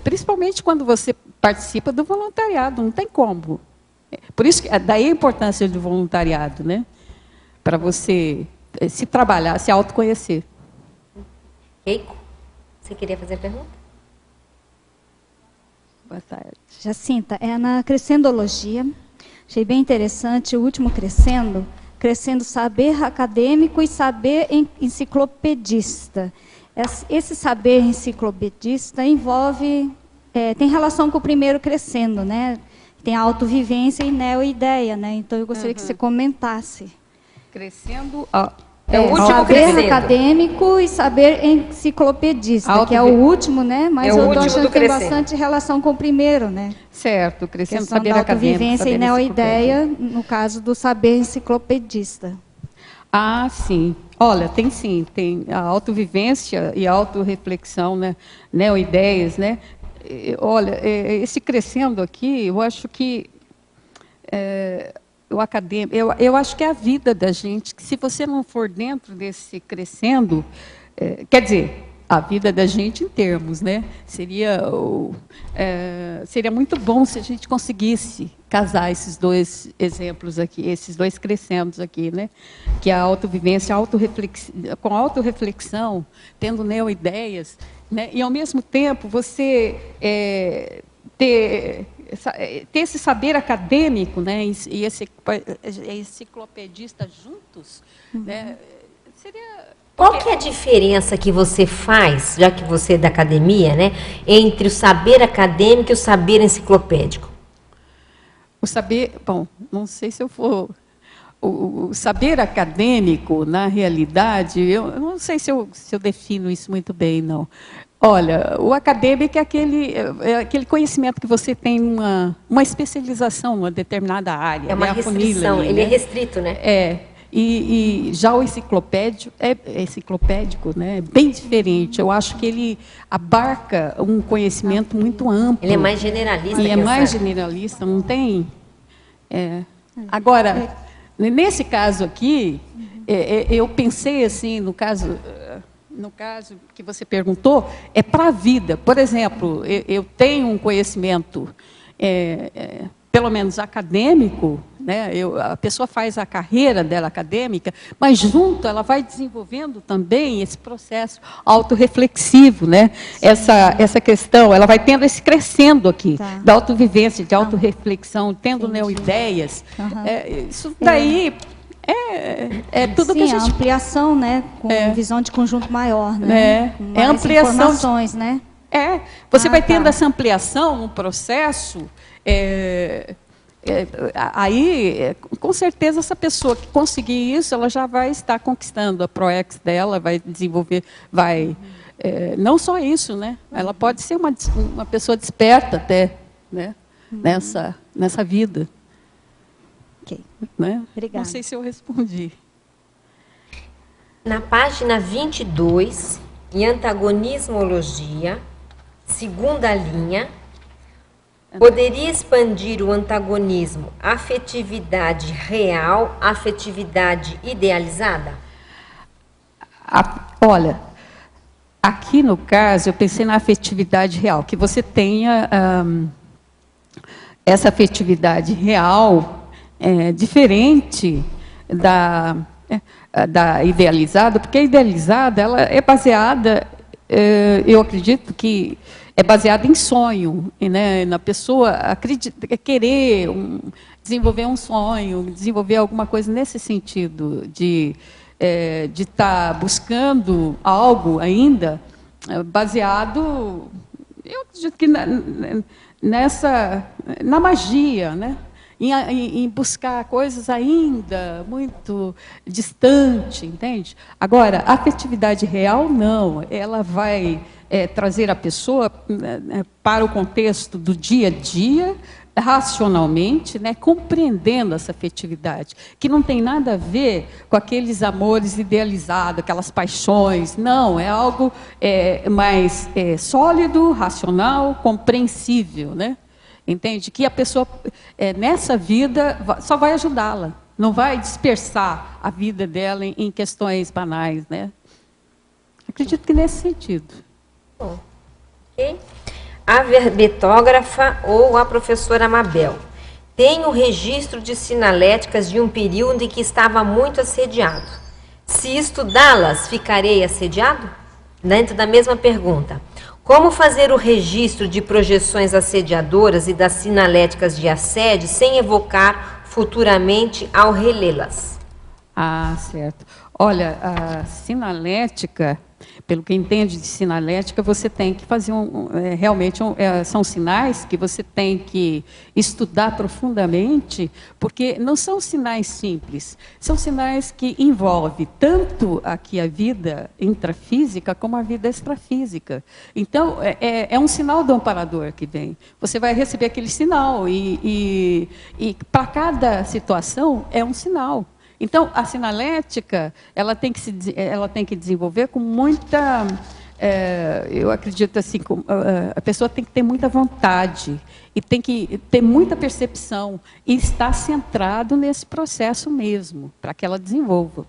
Principalmente quando você participa do voluntariado, não tem como. Por isso, daí a importância do voluntariado, né? Para você se trabalhar, se autoconhecer. Keiko, você queria fazer pergunta? Boa tarde. Jacinta, na crescendologia, achei bem interessante, o último crescendo, crescendo saber acadêmico e saber enciclopedista. Esse saber enciclopedista envolve, tem relação com o primeiro crescendo, né? Tem a autovivência e neoideia, né? Então eu gostaria que você comentasse. Crescendo... É o último saber crescendo. Acadêmico e saber enciclopedista, que é o último, né? Mas eu estou achando que tem bastante relação com o primeiro, né? Certo, crescendo Questão saber da acadêmico. autovivência e neoideia, no caso do saber enciclopedista. Ah, sim. Olha, tem sim, tem a autovivência e a autorreflexão, né? Neoideias, né? Olha, esse crescendo aqui, eu acho que o acadêmico, eu acho que é a vida da gente, que se você não for dentro desse crescendo, quer dizer, a vida da gente em termos, né? Seria muito bom se a gente conseguisse casar esses dois exemplos aqui, esses dois crescendos aqui, né? Que a autovivência, com autorreflexão, tendo neoideias, né? E ao mesmo tempo você ter esse saber acadêmico, né, e esse enciclopedista juntos, né, seria... Qual que é a diferença que você faz, já que você é da academia, né, entre o saber acadêmico e o saber enciclopédico? O saber, bom, não sei se eu for... O saber acadêmico, na realidade, eu não sei se eu defino isso muito bem, não. Olha, o acadêmico é aquele conhecimento que você tem uma especialização numa determinada área. É uma restrição, ele é restrito, né? E já o enciclopédico né, é bem diferente. Eu acho que ele abarca um conhecimento muito amplo. Ele é mais generalista. E é mais generalista, não tem? Agora, nesse caso aqui, eu pensei assim, no caso que você perguntou, é para a vida. Por exemplo, eu tenho um conhecimento, pelo menos acadêmico, né? A pessoa faz a carreira dela acadêmica, mas junto ela vai desenvolvendo também esse processo autorreflexivo, né? Essa questão, ela vai tendo esse crescendo aqui, da autovivência, de autorreflexão, tendo neoideias. Isso daí... tudo que a gente... ampliação, né? Com visão de conjunto maior, né? É ampliação. Informações, né? Você vai tendo essa ampliação, um processo. Aí, com certeza, essa pessoa que conseguir isso, ela já vai estar conquistando a ProEx dela, vai desenvolver, não só isso, né? Ela pode ser uma pessoa desperta até, né? Nessa vida. Né? Obrigada. Não sei se eu respondi. Na página 22, em antagonismologia, segunda linha, poderia expandir o antagonismo afetividade real, afetividade idealizada? Olha, aqui no caso, eu pensei na afetividade real, que você tenha essa afetividade real diferente da idealizada, porque a idealizada ela é baseada, eu acredito que é baseada em sonho, né? Na pessoa querer desenvolver um sonho, desenvolver alguma coisa nesse sentido, de estar buscando algo ainda baseado, eu acredito que na magia, né? Em buscar coisas ainda muito distantes, entende? Agora, a afetividade real, não. Ela vai trazer a pessoa para o contexto do dia a dia, racionalmente, né, compreendendo essa afetividade, que não tem nada a ver com aqueles amores idealizados, aquelas paixões. Não, é algo mais sólido, racional, compreensível, né? Entende? Que a pessoa, nessa vida, só vai ajudá-la. Não vai dispersar a vida dela em questões banais, né? Acredito que nesse sentido. Bom, ok. A verbetógrafa ou a professora Mabel. Tem o registro de sinaléticas de um período em que estava muito assediado. Se estudá-las, ficarei assediado? Dentro da mesma pergunta. Como fazer o registro de projeções assediadoras e das sinaléticas de assédio sem evocar futuramente ao relê-las? Ah, certo. Olha, a sinalética, pelo que entende de sinalética, você tem que fazer são sinais que você tem que estudar profundamente, porque não são sinais simples, são sinais que envolvem tanto aqui a vida intrafísica como a vida extrafísica. Então, é um sinal do amparador que vem. Você vai receber aquele sinal e para cada situação é um sinal. Então, a sinalética, ela tem que desenvolver com muita, eu acredito assim, a pessoa tem que ter muita vontade e tem que ter muita percepção e estar centrado nesse processo mesmo, para que ela desenvolva,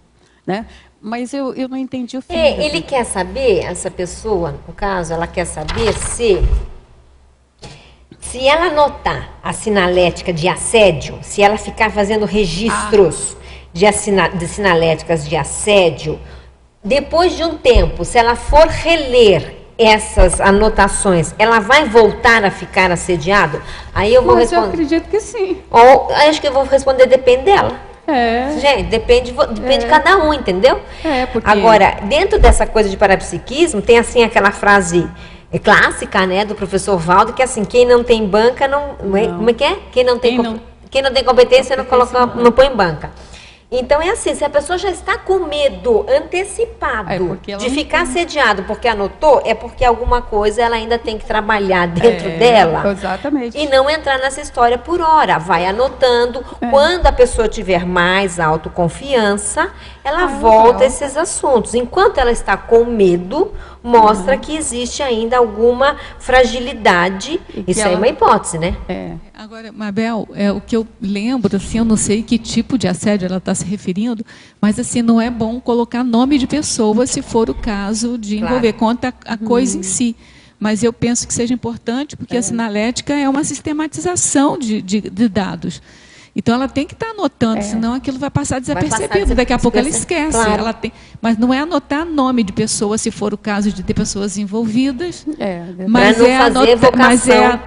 né? Mas eu não entendi o fim. Ele quer saber, essa pessoa, no caso, ela quer saber se ela notar a sinalética de assédio, se ela ficar fazendo registros de sinaléticas de assédio, depois de um tempo, se ela for reler essas anotações, ela vai voltar a ficar assediada? Aí eu vou responder. Eu acredito que sim. Ou acho que eu vou responder, depende dela. Gente, depende de cada um, entendeu? Porque... Agora, dentro dessa coisa de parapsiquismo, tem assim aquela frase clássica, né, do professor Valdo, que é assim, quem não tem banca não. Como é que é? Quem não tem competência não põe em banca. Então, é assim, se a pessoa já está com medo antecipado de ficar assediado porque anotou, é porque alguma coisa ela ainda tem que trabalhar dentro dela. Exatamente. E não entrar nessa história por hora. Vai anotando. Quando a pessoa tiver mais autoconfiança, ela volta a esses assuntos. Enquanto ela está com medo, mostra que existe ainda alguma fragilidade. Isso aí é uma hipótese, né? Agora, Mabel, o que eu lembro, assim, eu não sei que tipo de assédio ela está se referindo, mas assim, não é bom colocar nome de pessoa se for o caso de envolver, conta a coisa em si. Mas eu penso que seja importante, porque a sinalética é uma sistematização de dados. Então, ela tem que estar anotando, senão aquilo vai passar desapercebido. Daqui a pouco ela esquece. Claro. Mas não é anotar nome de pessoa, se for o caso de ter pessoas envolvidas.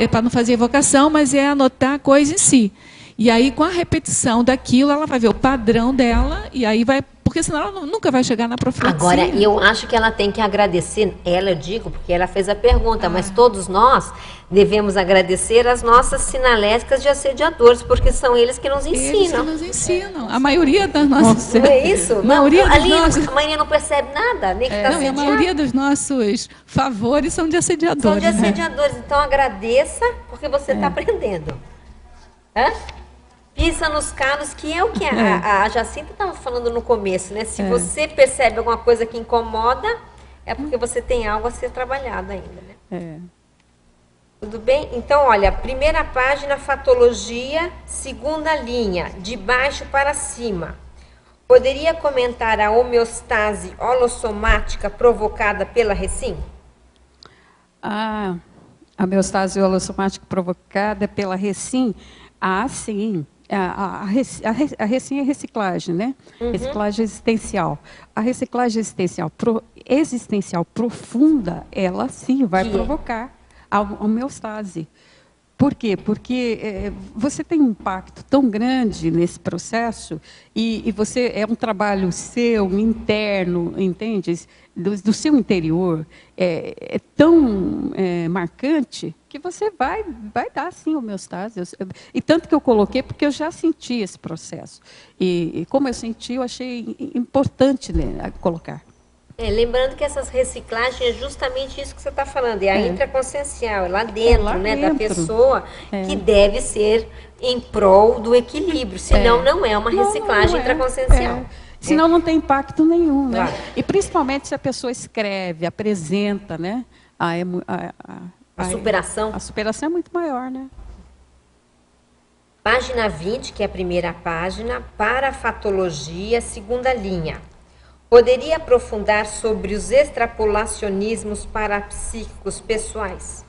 Para não fazer evocação, mas é anotar a coisa em si. E aí, com a repetição daquilo, ela vai ver o padrão dela, e aí vai... Porque senão ela nunca vai chegar na profilaxia. Agora, eu acho que ela tem que agradecer, eu digo, porque ela fez a pergunta, mas todos nós devemos agradecer as nossas sinaléticas de assediadores, porque são eles que nos ensinam. Eles que nos ensinam. A maioria das nossas... Não é isso? A maioria a maioria não percebe nada, nem que está assediando. A maioria dos nossos favores são de assediadores. São de assediadores. Então, agradeça, porque você está aprendendo. Pisa nos calos, que é o que a Jacinta estava falando no começo, né? Se você percebe alguma coisa que incomoda, é porque você tem algo a ser trabalhado ainda, né? Tudo bem? Então, olha, primeira página, fatologia, segunda linha, de baixo para cima. Poderia comentar a homeostase holossomática provocada pela Recim? A homeostase holossomática provocada pela Recim? Sim. A Recim é reciclagem, né? Reciclagem existencial. A reciclagem existencial profunda, ela sim vai provocar a homeostase. Por quê? Porque você tem um impacto tão grande nesse processo e você é um trabalho seu, interno, entende? Do seu interior, é tão marcante que você vai dar, sim, homeostase. E tanto que eu coloquei, porque eu já senti esse processo. E como eu senti, eu achei importante, né, colocar. Lembrando que essas reciclagens é justamente isso que você está falando, é a intraconsciencial, é lá dentro, da pessoa, que deve ser em prol do equilíbrio, senão não é uma reciclagem intraconsciencial. Senão não tem impacto nenhum, né? Claro. E principalmente se a pessoa escreve, apresenta, né? A superação. A superação é muito maior, né? Página 20, que é a primeira página, parafatologia, segunda linha. Poderia aprofundar sobre os extrapolacionismos parapsíquicos pessoais?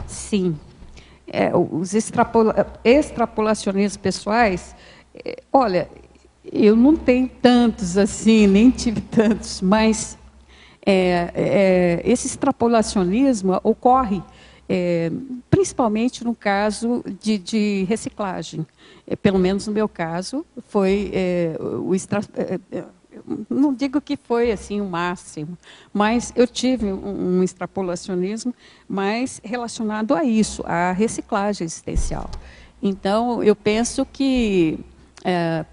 Sim. Os extrapolacionismos pessoais, olha, eu não tenho tantos assim, nem tive tantos, mas esse extrapolacionismo ocorre principalmente no caso de reciclagem. Pelo menos no meu caso, foi não digo que foi assim o máximo, mas eu tive um extrapolacionismo mais relacionado a isso, à reciclagem existencial. Então, eu penso que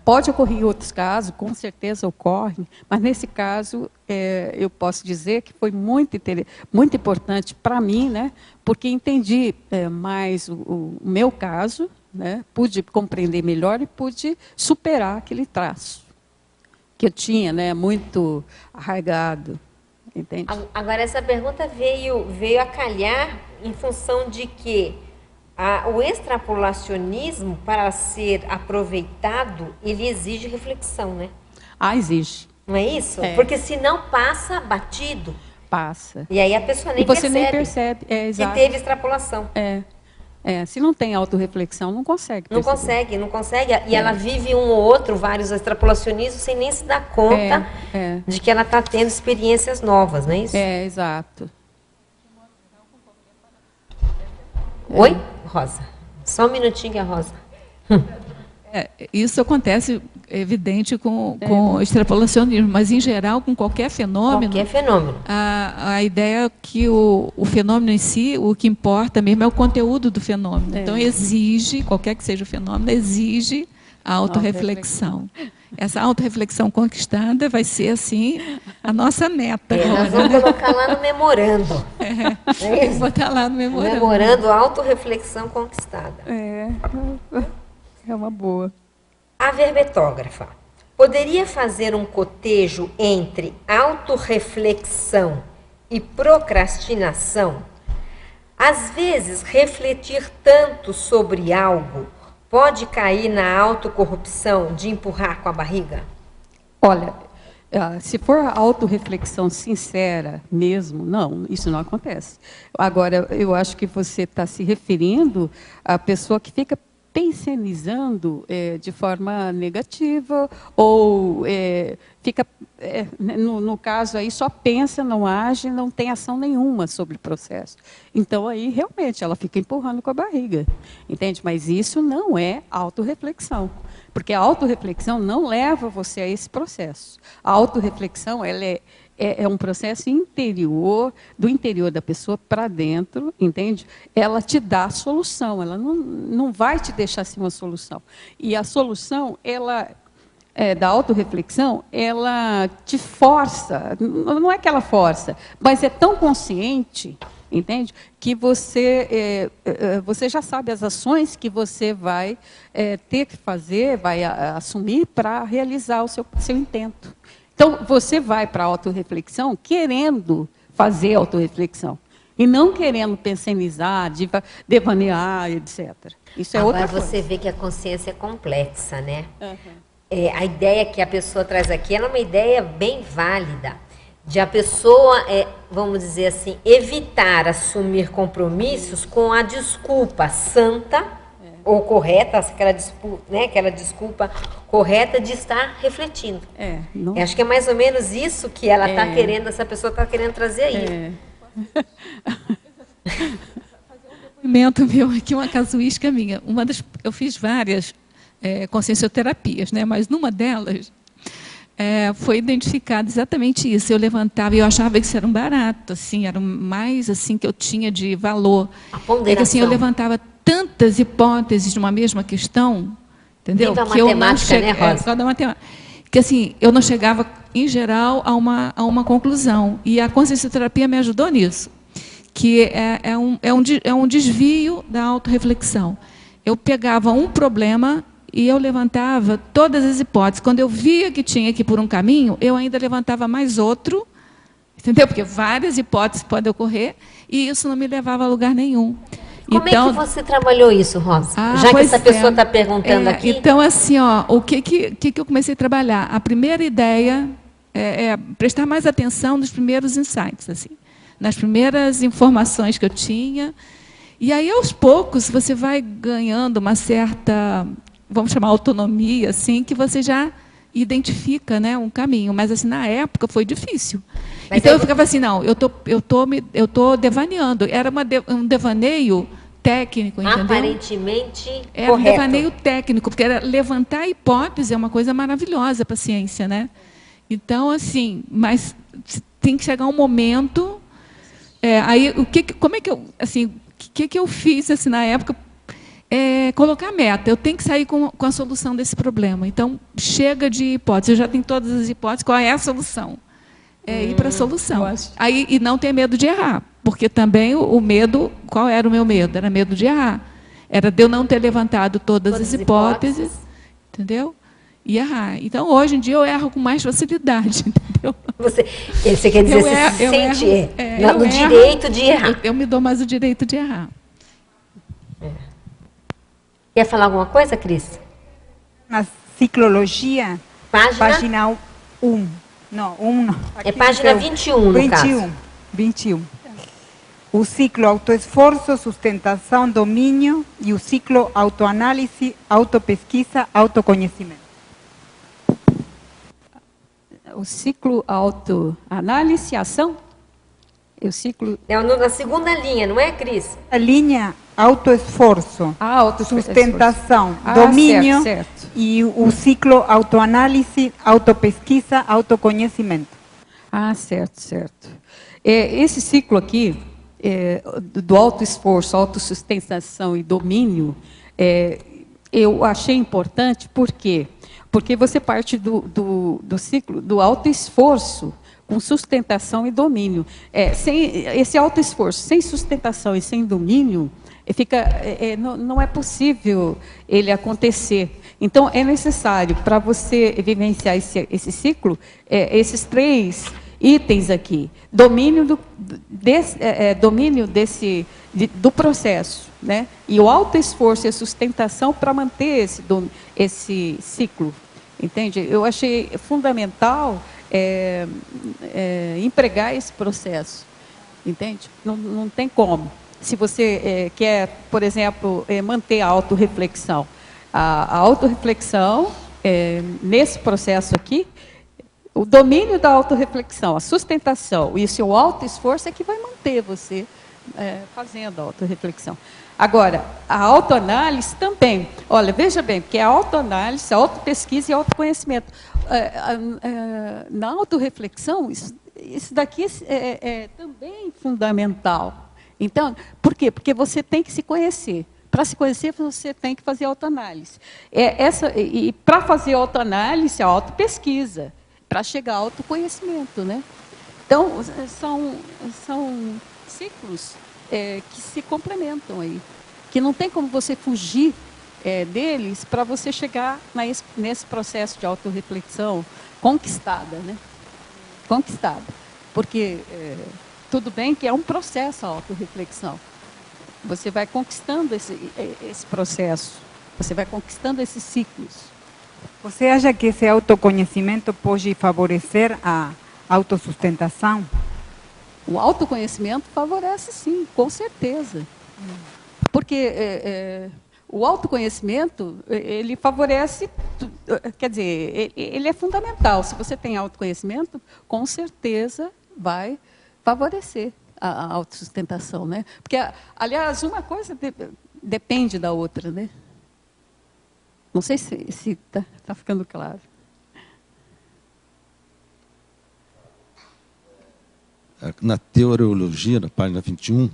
pode ocorrer em outros casos, com certeza ocorrem, mas nesse caso eu posso dizer que foi muito importante para mim, né, porque entendi mais o meu caso, né, pude compreender melhor e pude superar aquele traço que eu tinha, né, muito arraigado, entende? Agora, essa pergunta veio a calhar em função de que o extrapolacionismo, para ser aproveitado, ele exige reflexão, né? Exige. Não é isso? Porque senão passa batido. Passa. E aí a pessoa nem você percebe. nem percebe, exato. Que teve extrapolação. Se não tem autorreflexão, não consegue perceber. Não consegue. E ela vive um ou outro, vários extrapolacionismos, sem nem se dar conta de que ela está tendo experiências novas, não é isso? Exato. Oi, Rosa? Só um minutinho que a Rosa. Isso acontece, evidente, com o extrapolacionismo, mas, em geral, com qualquer fenômeno. Qualquer fenômeno. A ideia é que o fenômeno em si, o que importa mesmo é o conteúdo do fenômeno. Então, exige, qualquer que seja o fenômeno, exige a autorreflexão. Essa autorreflexão conquistada vai ser, assim, a nossa meta. Nós vamos colocar lá no memorando. Tem que botar lá no memorando. Memorando, autorreflexão conquistada. É uma boa. A verbetógrafa poderia fazer um cotejo entre autorreflexão e procrastinação? Às vezes, refletir tanto sobre algo pode cair na autocorrupção de empurrar com a barriga? Olha, se for autorreflexão sincera mesmo, não, isso não acontece. Agora, eu acho que você está se referindo à pessoa que fica pensionizando de forma negativa ou fica, no caso aí, só pensa, não age, não tem ação nenhuma sobre o processo. Então, aí, realmente, ela fica empurrando com a barriga, entende? Mas isso não é autorreflexão, porque a autorreflexão não leva você a esse processo. A autorreflexão, ela é um processo interior, do interior da pessoa para dentro, entende? Ela te dá a solução, ela não vai te deixar sem uma solução. E a solução, da autorreflexão, ela te força, não é que ela força, mas é tão consciente, entende? Que você já sabe as ações que você vai ter que fazer, vai assumir para realizar o seu intento. Então, você vai para a autorreflexão querendo fazer autorreflexão e não querendo pensionizar, devanear, etc. Isso é outra coisa. Agora você vê que a consciência é complexa, né? A ideia que a pessoa traz aqui é uma ideia bem válida, de a pessoa, vamos dizer assim, evitar assumir compromissos com a desculpa santa ou correta, aquela desculpa correta de estar refletindo. Acho que é mais ou menos isso que ela está querendo, essa pessoa está querendo trazer aí. Depoimento meu aqui, uma casuística minha. Eu fiz várias consciencioterapias, né? Mas numa delas foi identificado exatamente isso. Eu levantava e eu achava que isso era um barato, assim, era o mais assim que eu tinha de valor. A ponderação. Que assim, eu levantava tantas hipóteses de uma mesma questão, entendeu? Viva a matemática, né, Rosa? Só da matemática. Que assim, eu não chegava, em geral, a uma conclusão. E a consciencioterapia me ajudou nisso, que é um desvio da autorreflexão. Eu pegava um problema e eu levantava todas as hipóteses. Quando eu via que tinha que ir por um caminho, eu ainda levantava mais outro, entendeu? Porque várias hipóteses podem ocorrer, e isso não me levava a lugar nenhum. Como é que você trabalhou isso, Rosa? Já que essa pessoa está perguntando aqui. Então, assim, o que eu comecei a trabalhar? A primeira ideia é prestar mais atenção nos primeiros insights, assim, nas primeiras informações que eu tinha. E aí, aos poucos, você vai ganhando uma certa, vamos chamar, autonomia, assim, que você já identifica, né, um caminho. Mas, assim, na época foi difícil. Então, eu ficava assim, não, eu tô devaneando. Era um devaneio técnico, entendeu? Aparentemente Era um correto. devaneio técnico, porque era levantar a hipótese é uma coisa maravilhosa para a ciência, né? Então, assim, mas tem que chegar um momento. Aí, como é que eu, assim, o que eu fiz assim na época? Colocar meta. Eu tenho que sair com a solução desse problema. Então, chega de hipótese. Eu já tenho todas as hipóteses. Qual é a solução? Ir para a solução. Aí, e não ter medo de errar. Porque também o medo... Qual era o meu medo? Era medo de errar. Era de eu não ter levantado todas as hipóteses. Entendeu? E errar. Então, hoje em dia, eu erro com mais facilidade. Entendeu? Você quer dizer, você se sente no direito de errar. Eu me dou mais o direito de errar. Quer falar alguma coisa, Cris? Na ciclologia, página 1. Não, 1 não. É página 21, no caso. 21. O ciclo autoesforço, sustentação, domínio e o ciclo autoanálise, autopesquisa, autoconhecimento. O ciclo autoanálise, ação? O ciclo... Na segunda linha, não é, Cris? A linha autoesforço, sustentação, domínio certo. e o ciclo autoanálise, autopesquisa, autoconhecimento. Certo. Esse ciclo aqui, do autoesforço, autossustentação e domínio, eu achei importante, por quê? Porque você parte do ciclo do autoesforço com sustentação e domínio. Sem esse autoesforço, sem sustentação e sem domínio, não é possível ele acontecer. Então, é necessário, para você vivenciar esse ciclo, esses 3 itens aqui. Domínio do processo, né? E o autoesforço e a sustentação para manter esse ciclo. Entende? Eu achei fundamental empregar esse processo. Entende? Não tem como. Se você quer, por exemplo, manter a autorreflexão. A autorreflexão, nesse processo aqui, o domínio da autorreflexão, a sustentação e o seu autoesforço é que vai manter você fazendo a autorreflexão. Agora, a autoanálise também. Olha, veja bem, porque a autoanálise, a autopesquisa e o autoconhecimento. Na autorreflexão, isso daqui é também fundamental. Então, por quê? Porque você tem que se conhecer. Para se conhecer, você tem que fazer autoanálise. E para fazer autoanálise, a autopesquisa, para chegar ao autoconhecimento, né? Então, são ciclos que se complementam aí, que não tem como você fugir deles para você chegar nesse processo de autorreflexão conquistada, né? Conquistada. Porque tudo bem que é um processo a autorreflexão. Você vai conquistando esse processo, você vai conquistando esses ciclos. Você acha que esse autoconhecimento pode favorecer a autossustentação? O autoconhecimento favorece, sim, com certeza. Porque o autoconhecimento, ele favorece, quer dizer, ele é fundamental. Se você tem autoconhecimento, com certeza vai favorecer a autossustentação, né? Porque, aliás, uma coisa depende da outra, né? Não sei se está ficando claro. Na teoriologia, na página 21,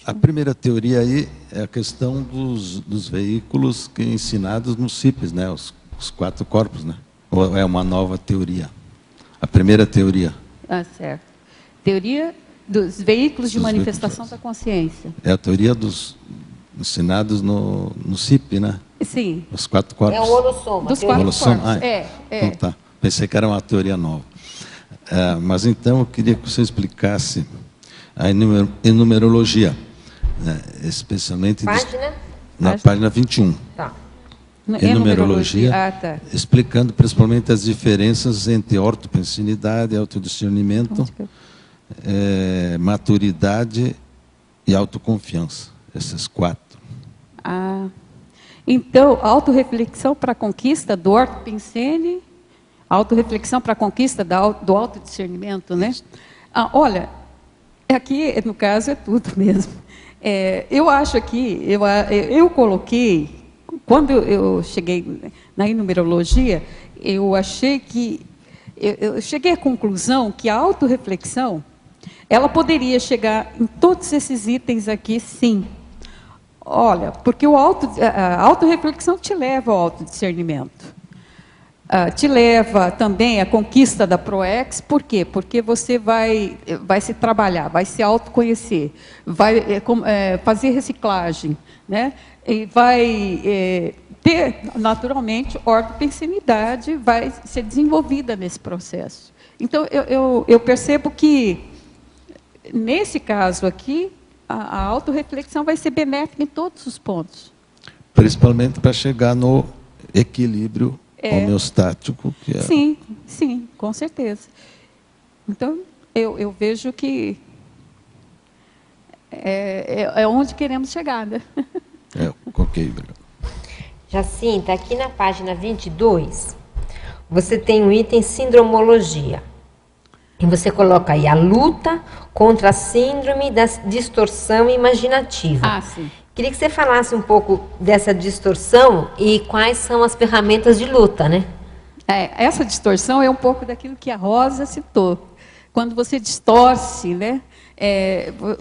a primeira teoria aí é a questão dos veículos ensinados nos CIPs, né? Os 4 corpos, né? Ou é uma nova teoria? A primeira teoria. Certo. Teoria dos veículos de manifestação da consciência. É a teoria dos ensinados no CIP, né? Sim. Os 4 corpos. É o holossoma. Dos 4 corpos. Então tá. Pensei que era uma teoria nova. Mas então eu queria que você explicasse a enumerologia, né? Especialmente na página 21. Tá. Enumerologia, tá. explicando principalmente as diferenças entre ortopensinidade, autodiscernimento, maturidade e autoconfiança. Essas 4. Então, autorreflexão para a conquista do ortopensene, autorreflexão para a conquista do autodiscernimento, né? Olha, aqui, no caso, é tudo mesmo. Eu acho que eu coloquei, quando eu cheguei na numerologia, eu achei que eu cheguei à conclusão que a autorreflexão ela poderia chegar em todos esses itens aqui, sim. Olha, porque a autorreflexão te leva ao autodiscernimento. Te leva também à conquista da ProEx, por quê? Porque você vai se trabalhar, vai se autoconhecer, vai fazer reciclagem, né? E vai ter, naturalmente, ortopensinidade, vai ser desenvolvida nesse processo. Então, eu percebo que, nesse caso aqui, a autorreflexão vai ser benéfica em todos os pontos. Principalmente para chegar no equilíbrio homeostático. Que é... Sim, com certeza. Então, eu vejo que é onde queremos chegar, né? Ok. Jacinta, aqui na página 22, você tem um item sindromologia. E você coloca aí a luta contra a síndrome da distorção imaginativa. Sim. Queria que você falasse um pouco dessa distorção e quais são as ferramentas de luta, né? Essa distorção é um pouco daquilo que a Rosa citou. Quando você distorce, né,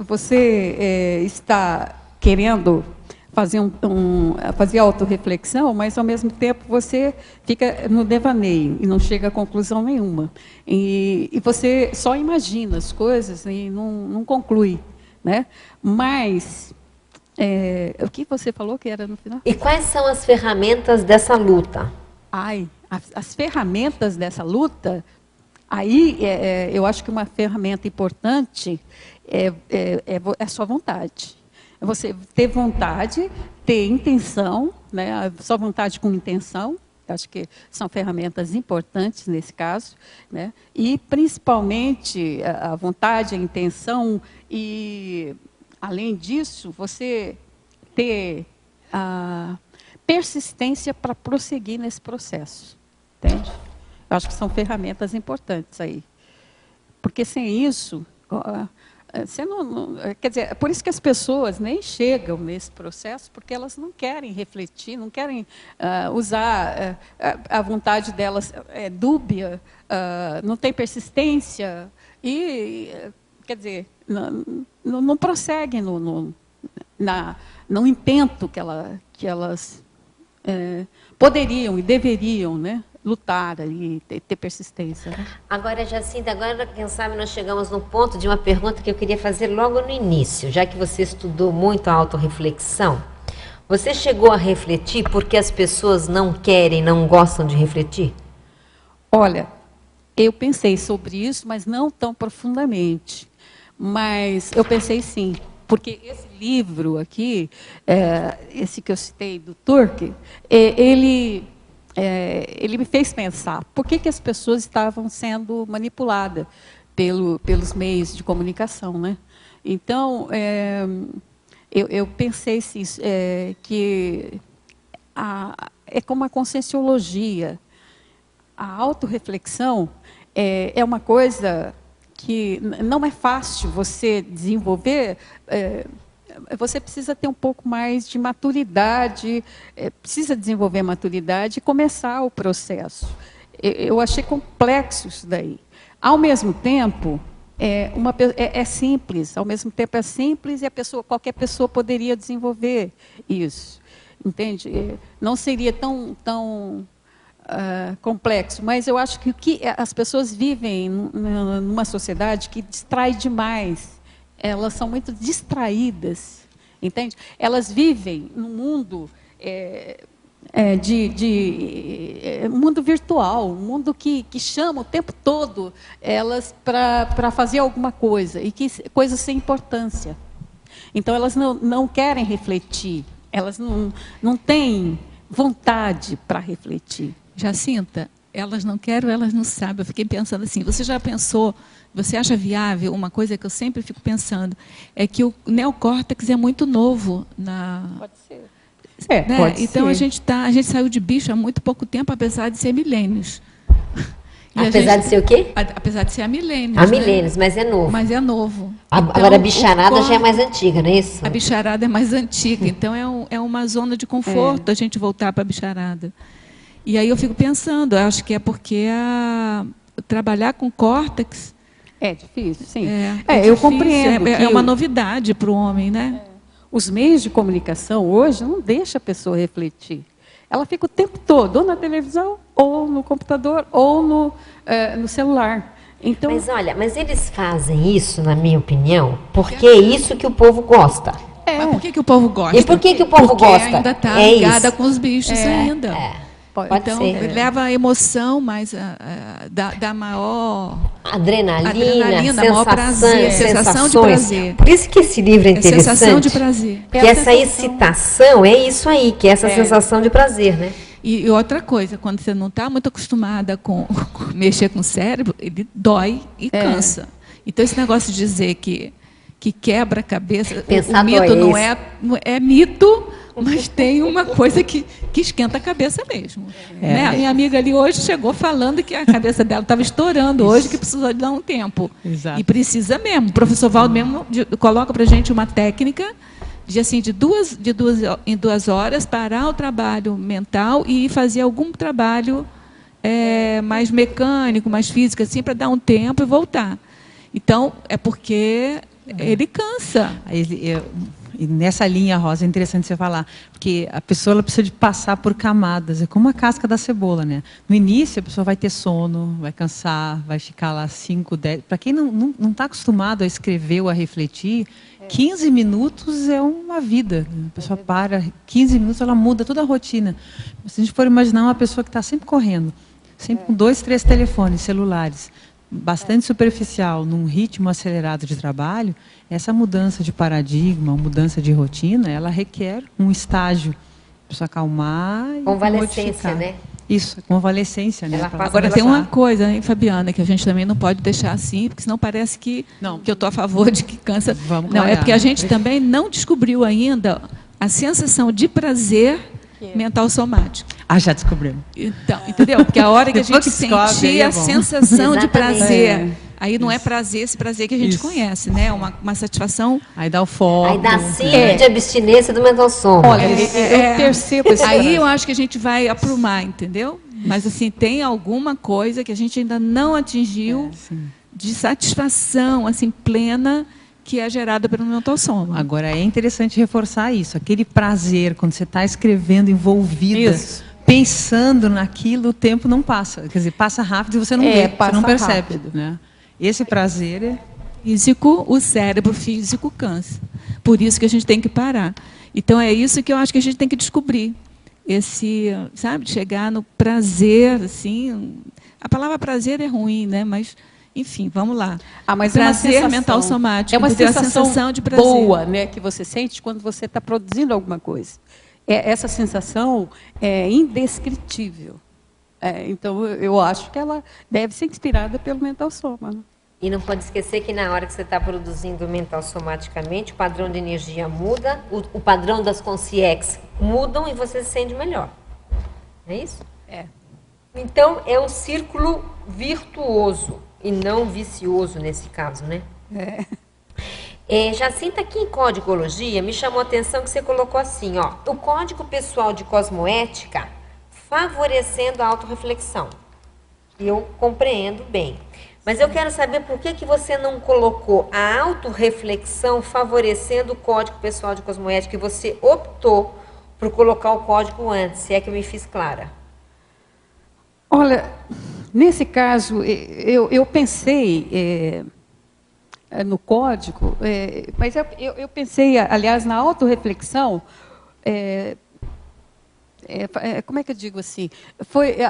você está querendo fazer autorreflexão, mas ao mesmo tempo você fica no devaneio e não chega a conclusão nenhuma. E você só imagina as coisas e não conclui, né? Mas o que você falou que era no final? E quais são as ferramentas dessa luta? As ferramentas dessa luta, aí eu acho que uma ferramenta importante é a sua vontade. Você ter vontade, ter intenção, né? Só vontade com intenção, acho que são ferramentas importantes nesse caso, né? E principalmente a vontade, a intenção e, além disso, você ter a persistência para prosseguir nesse processo, entende? Eu acho que são ferramentas importantes aí, porque sem isso... Você quer dizer, por isso que as pessoas nem chegam nesse processo, porque elas não querem refletir, não querem usar, a vontade delas é dúbia, não tem persistência, e, quer dizer, não prosseguem no intento que elas poderiam e deveriam, né? Lutar e ter persistência. Né? Agora, Jacinta, quem sabe nós chegamos no ponto de uma pergunta que eu queria fazer logo no início, já que você estudou muito a autorreflexão. Você chegou a refletir porque as pessoas não querem, não gostam de refletir? Olha, eu pensei sobre isso, mas não tão profundamente. Mas eu pensei sim, porque esse livro aqui, esse que eu citei do Turk, ele me fez pensar por que as pessoas estavam sendo manipuladas pelos meios de comunicação, né? Então, eu pensei assim, que é como a conscienciologia. A autorreflexão é uma coisa que não é fácil você desenvolver. Você precisa ter um pouco mais de maturidade, precisa desenvolver maturidade e começar o processo. Eu achei complexo isso daí. Ao mesmo tempo, é simples, ao mesmo tempo é simples e qualquer pessoa poderia desenvolver isso, entende? Não seria tão complexo, mas eu acho que as pessoas vivem numa sociedade que distrai demais. Elas são muito distraídas, entende? Elas vivem num mundo um mundo virtual, um mundo que chama o tempo todo elas para fazer alguma coisa, e coisas sem importância. Então, elas não querem refletir, elas não têm vontade para refletir. Jacinta, elas não querem, elas não sabem. Eu fiquei pensando assim, você já pensou... Você acha viável, uma coisa que eu sempre fico pensando, é que o neocórtex é muito novo. Pode ser. Né? Pode então, ser. a gente saiu de bicho há muito pouco tempo, apesar de ser milênios. E apesar de ser o quê? Apesar de ser a Milênios. A Milênios, né? Mas é novo. Mas é novo. Agora a bicharada já é mais antiga, não é isso? A bicharada é mais antiga, então é uma zona de conforto a gente voltar para a bicharada. E aí eu fico pensando, eu acho que é porque trabalhar com córtex... É difícil, sim. Eu difícil, compreendo. É uma novidade para o homem, né? Os meios de comunicação hoje não deixam a pessoa refletir. Ela fica o tempo todo, ou na televisão, ou no computador, ou no celular. Então, mas eles fazem isso, na minha opinião, porque é isso que o povo gosta. Mas por que o povo gosta? E por que o povo porque gosta? Ainda está ligada com os bichos ainda. Pode então, ser. leva a emoção, mas dá maior... Adrenalina, maior prazer, sensação de prazer. Por isso que esse livro é interessante. Sensação de prazer. Que essa excitação é isso aí, que é essa sensação de prazer, né? E outra coisa, quando você não está muito acostumada com mexer com o cérebro, ele dói e cansa. Então, esse negócio de dizer que quebra a cabeça, o mito não é mito, mas tem uma coisa que esquenta a cabeça mesmo. Né? A minha amiga ali hoje chegou falando que a cabeça dela estava estourando hoje, que precisou de dar um tempo. Exato. E precisa mesmo. O professor Valdo mesmo coloca para a gente uma técnica em 2 horas, parar o trabalho mental e fazer algum trabalho mais mecânico, mais físico, assim, para dar um tempo e voltar. Então, é porque ele cansa. E nessa linha, Rosa, é interessante você falar, porque a pessoa ela precisa de passar por camadas, é como a casca da cebola, né? No início, a pessoa vai ter sono, vai cansar, vai ficar lá 5, 10... Para quem não está acostumado a escrever ou a refletir, 15 minutos é uma vida. A pessoa para, 15 minutos, ela muda toda a rotina. Se a gente for imaginar uma pessoa que está sempre correndo, sempre com 2, 3 telefones celulares, bastante superficial, num ritmo acelerado de trabalho, essa mudança de paradigma, mudança de rotina, ela requer um estágio para a pessoa acalmar e convalescência, né? Isso, convalescência, né? Agora tem uma coisa, hein, Fabiana, que a gente também não pode deixar assim, porque senão parece que eu estou a favor de que cansa. Não, é porque a gente também não descobriu ainda a sensação de prazer mental somático. Já descobrimos. Então, entendeu? Porque a hora que a gente sentir a sensação de prazer, aí não é prazer, esse prazer que a gente conhece, né? Uma satisfação. Aí dá o foco. Aí dá síndrome de abstinência do mental soma. Olha, eu percebo isso. Aí eu acho que a gente vai aprumar, entendeu? Mas assim, tem alguma coisa que a gente ainda não atingiu de satisfação, assim, plena, que é gerada pelo mental soma. Agora, é interessante reforçar isso. Aquele prazer, quando você está escrevendo, envolvida, pensando naquilo, o tempo não passa. Quer dizer, passa rápido e você não vê, você não percebe. Né? Esse prazer é... Físico, o cérebro físico cansa. Por isso que a gente tem que parar. Então, é isso que eu acho que a gente tem que descobrir. Sabe, chegar no prazer, assim... A palavra prazer é ruim, né? Mas... Enfim, vamos lá. Mas prazer mental somático. É uma sensação de prazer boa, né, que você sente quando você está produzindo alguma coisa. Essa sensação é indescritível. Então, eu acho que ela deve ser inspirada pelo mental soma. Né? E não pode esquecer que na hora que você está produzindo mental somaticamente, o padrão de energia muda, o padrão das consciências mudam e você se sente melhor. Não é isso? Então, é um círculo virtuoso. E não vicioso nesse caso, né? Jacinta, aqui em Códigologia, me chamou a atenção que você colocou assim, ó, o Código Pessoal de Cosmoética favorecendo a autorreflexão. Eu compreendo bem. Mas eu quero saber por que você não colocou a autorreflexão favorecendo o Código Pessoal de Cosmoética e você optou por colocar o código antes, se é que eu me fiz clara. Olha... Nesse caso, eu pensei no código, mas eu pensei, aliás, na autorreflexão, como é que eu digo assim?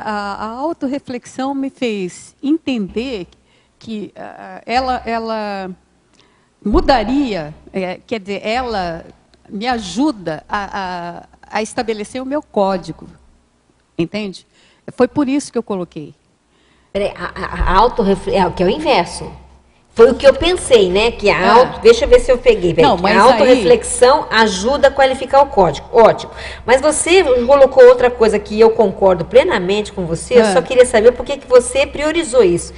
A autorreflexão me fez entender que ela mudaria, quer dizer, ela me ajuda a estabelecer o meu código, entende? Foi por isso que eu coloquei. A autorreflexão, que é o inverso. Foi o que eu pensei, né? Que deixa eu ver se eu peguei. Não, a autorreflexão ajuda a qualificar o código. Ótimo. Mas você colocou outra coisa que eu concordo plenamente com você. Eu só queria saber por que você priorizou isso.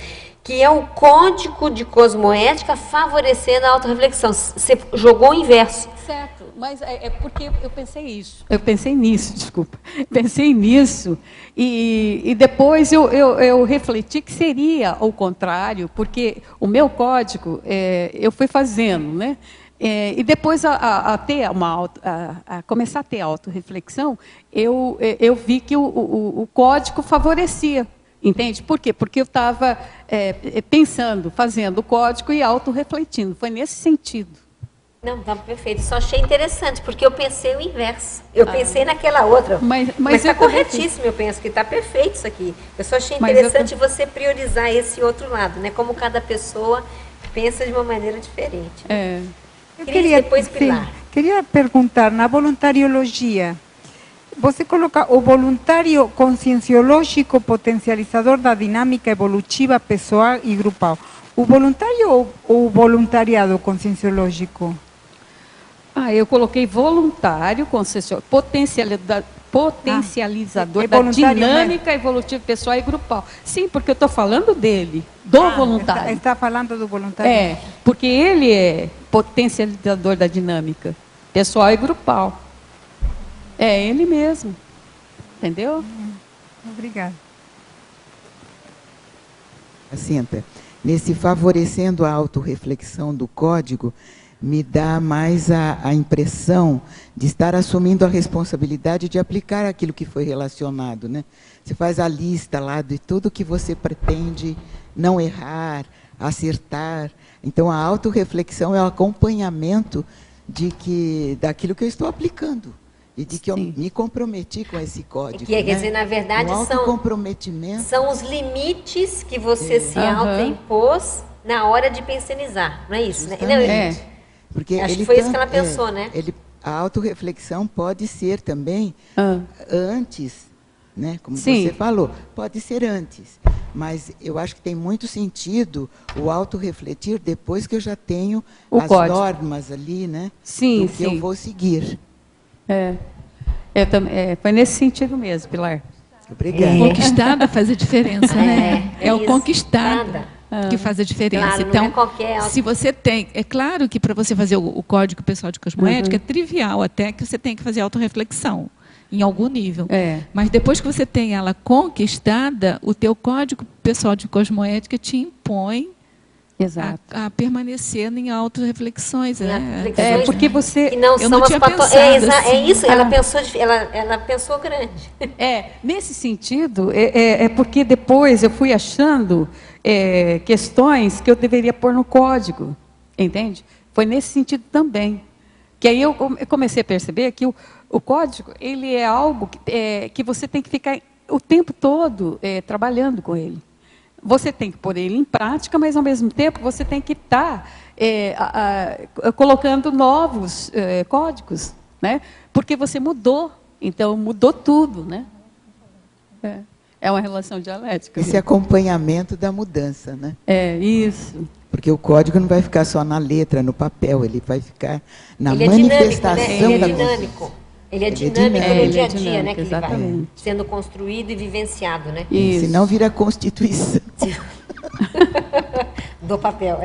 Que é o código de cosmoética favorecendo a autorreflexão. Você jogou o inverso. Certo, mas é porque eu pensei isso. Eu pensei nisso, desculpa. Pensei nisso e depois eu refleti que seria o contrário, porque o meu código eu fui fazendo, né? E depois a começar a ter autorreflexão, eu vi que o código favorecia. Entende? Por quê? Porque eu estava pensando, fazendo o código e autorrefletindo. Foi nesse sentido. Não, tá perfeito. Só achei interessante, porque eu pensei o inverso. Eu pensei naquela outra. Mas está corretíssimo, eu penso que está perfeito isso aqui. Eu só achei interessante você priorizar esse outro lado, né? Como cada pessoa pensa de uma maneira diferente. Eu queria perguntar, na voluntariologia, você coloca o voluntário conscienciológico potencializador da dinâmica evolutiva pessoal e grupal. O voluntário ou o voluntariado conscienciológico? Eu coloquei voluntário, potencializador da dinâmica evolutiva pessoal e grupal. Sim, porque eu estou falando dele, do voluntário. Está falando do voluntário. Porque ele é potencializador da dinâmica pessoal e grupal. É ele mesmo. Entendeu? Obrigada. Jacinta, nesse favorecendo a autorreflexão do código, me dá mais a impressão de estar assumindo a responsabilidade de aplicar aquilo que foi relacionado, né? Você faz a lista lá de tudo que você pretende não errar, acertar. Então, a autorreflexão é o acompanhamento daquilo que eu estou aplicando. E de que eu me comprometi com esse código. Quer dizer, na verdade, são os limites que você se autoimpôs na hora de pensionizar, não é isso? Né? Não, porque acho que foi isso que ela pensou, né? A autorreflexão pode ser também antes, né? Como você falou, pode ser antes. Mas eu acho que tem muito sentido o autorrefletir depois que eu já tenho as normas ali, né? Do que eu vou seguir. Foi nesse sentido mesmo, Pilar. Obrigada. Conquistada faz a diferença, né? É o conquistada que faz a diferença. Claro, então, não é qualquer se você tem... É claro que para você fazer o código pessoal de cosmoética é trivial, até que você tem que fazer autorreflexão em algum nível. Mas depois que você tem ela conquistada, o teu código pessoal de cosmoética te impõe a permanecer em autorreflexões. Porque você... Que não são as isso, ela pensou grande. Nesse sentido, porque depois eu fui achando questões que eu deveria pôr no código, entende? Foi nesse sentido também. Que aí eu comecei a perceber que o código, ele é algo que você tem que ficar o tempo todo trabalhando com ele. Você tem que pôr ele em prática, mas, ao mesmo tempo, você tem que estar colocando novos códigos, né? Porque você mudou, então mudou tudo, né? É uma relação dialética. Esse acompanhamento da mudança, né? Isso. Porque o código não vai ficar só na letra, no papel, ele vai ficar na manifestação da dinâmico. Ele é dinâmico no dia a dia, né? Que ele vai sendo construído e vivenciado, né? Senão vira a Constituição. Do papel,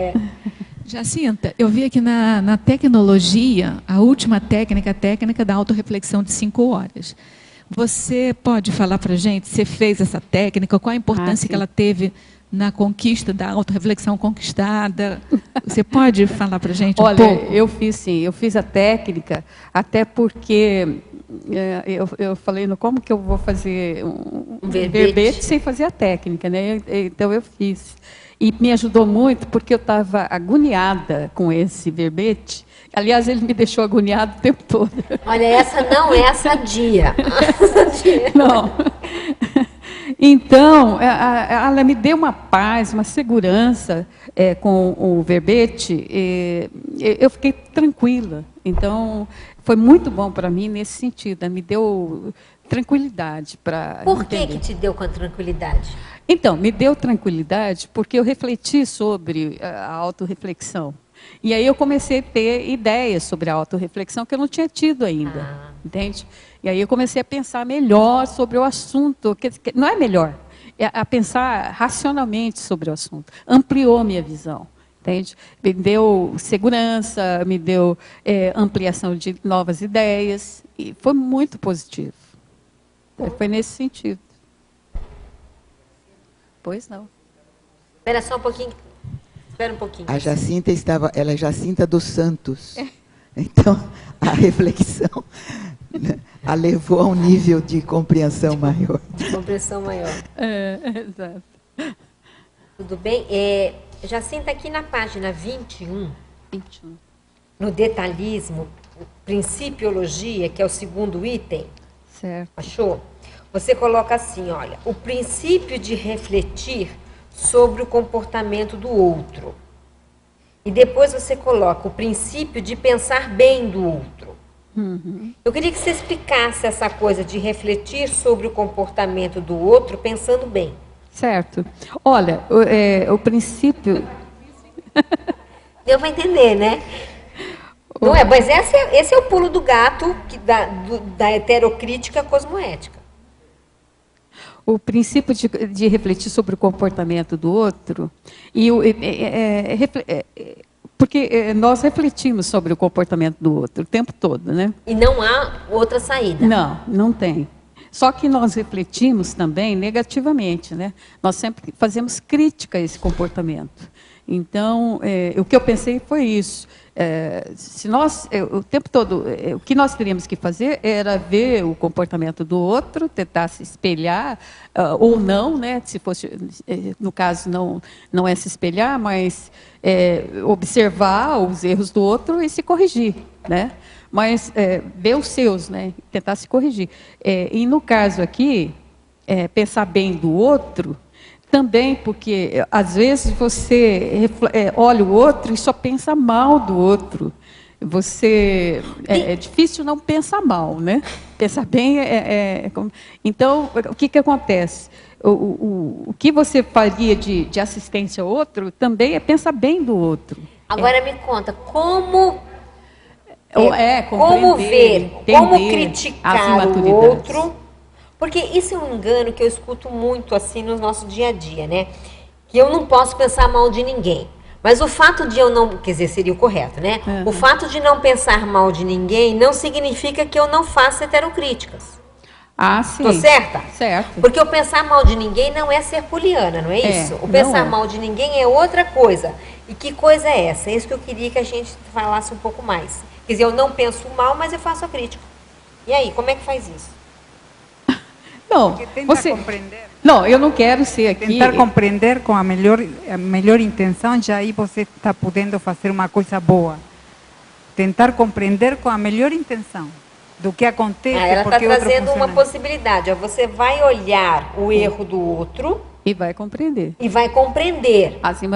Jacinta, eu vi aqui na tecnologia, a última técnica, a técnica da autorreflexão de 5 horas. Você pode falar para a gente, você fez essa técnica, qual a importância que ela teve na conquista da autorreflexão conquistada? Você pode falar para a gente um pouco? Olha, eu fiz sim, eu fiz a técnica, até porque eu falei, como que eu vou fazer um verbete sem fazer a técnica, né? Então eu fiz. E me ajudou muito, porque eu estava agoniada com esse verbete. Aliás, ele me deixou agoniado o tempo todo. Olha, essa não é a sadia. Não. Então, ela me deu uma paz, uma segurança com o verbete. Eu fiquei tranquila. Então, foi muito bom para mim nesse sentido. Me deu tranquilidade para Por que te deu com tranquilidade? Então, me deu tranquilidade porque eu refleti sobre a autorreflexão. E aí eu comecei a ter ideias sobre a autorreflexão que eu não tinha tido ainda, entende? E aí eu comecei a pensar melhor sobre o assunto, que não é melhor, é a pensar racionalmente sobre o assunto. Ampliou minha visão, entende? Me deu segurança, me deu ampliação de novas ideias, e foi muito positivo. Foi nesse sentido. Pois não. Espera só um pouquinho. Espera um pouquinho. A Jacinta ela é Jacinta dos Santos. Então, a reflexão a levou a um nível de compreensão maior. Compreensão maior. Exato. Tudo bem? Jacinta, aqui na página 21, no detalhismo, principiologia, que é o segundo item, certo. Achou? Você coloca assim, olha, o princípio de refletir sobre o comportamento do outro. E depois você coloca o princípio de pensar bem do outro. Uhum. Eu queria que você explicasse essa coisa de refletir sobre o comportamento do outro pensando bem. Certo. Olha, o princípio... Deu para entender, né? Não é, mas esse é o pulo do gato da heterocrítica cosmoética. O princípio de refletir sobre o comportamento do outro, porque nós refletimos sobre o comportamento do outro o tempo todo, né? E não há outra saída. Não tem. Só que nós refletimos também negativamente, né? Nós sempre fazemos crítica a esse comportamento. Então, o que eu pensei foi isso. Se nós, o tempo todo, o que nós teríamos que fazer era ver o comportamento do outro, tentar se espelhar, ou não, né? Se fosse, no caso, não é se espelhar, mas observar os erros do outro e se corrigir, né? Mas ver os seus, né? Tentar se corrigir. E no caso aqui, pensar bem do outro, também porque, às vezes, você olha o outro e só pensa mal do outro. É difícil não pensar mal, né? Pensar bem Então, o que acontece? O que você faria de assistência ao outro também é pensar bem do outro. Agora me conta, como ver, como criticar o outro... Porque isso é um engano que eu escuto muito assim no nosso dia a dia, né? Que eu não posso pensar mal de ninguém. Mas o fato de eu não... Quer dizer, seria o correto, né? Uhum. O fato de não pensar mal de ninguém não significa que eu não faça heterocríticas. Ah, sim. Tô certa? Certo. Porque o pensar mal de ninguém não é ser poliana, não é isso? O pensar mal de ninguém é outra coisa. E que coisa é essa? É isso que eu queria que a gente falasse um pouco mais. Quer dizer, eu não penso mal, mas eu faço a crítica. E aí, como é que faz isso? Não, compreender. Não, eu não quero ser aqui... Tentar compreender com a melhor intenção, já aí você está podendo fazer uma coisa boa. Tentar compreender com a melhor intenção do que acontece. Ela está trazendo uma possibilidade. Você vai olhar o erro do outro... E vai compreender.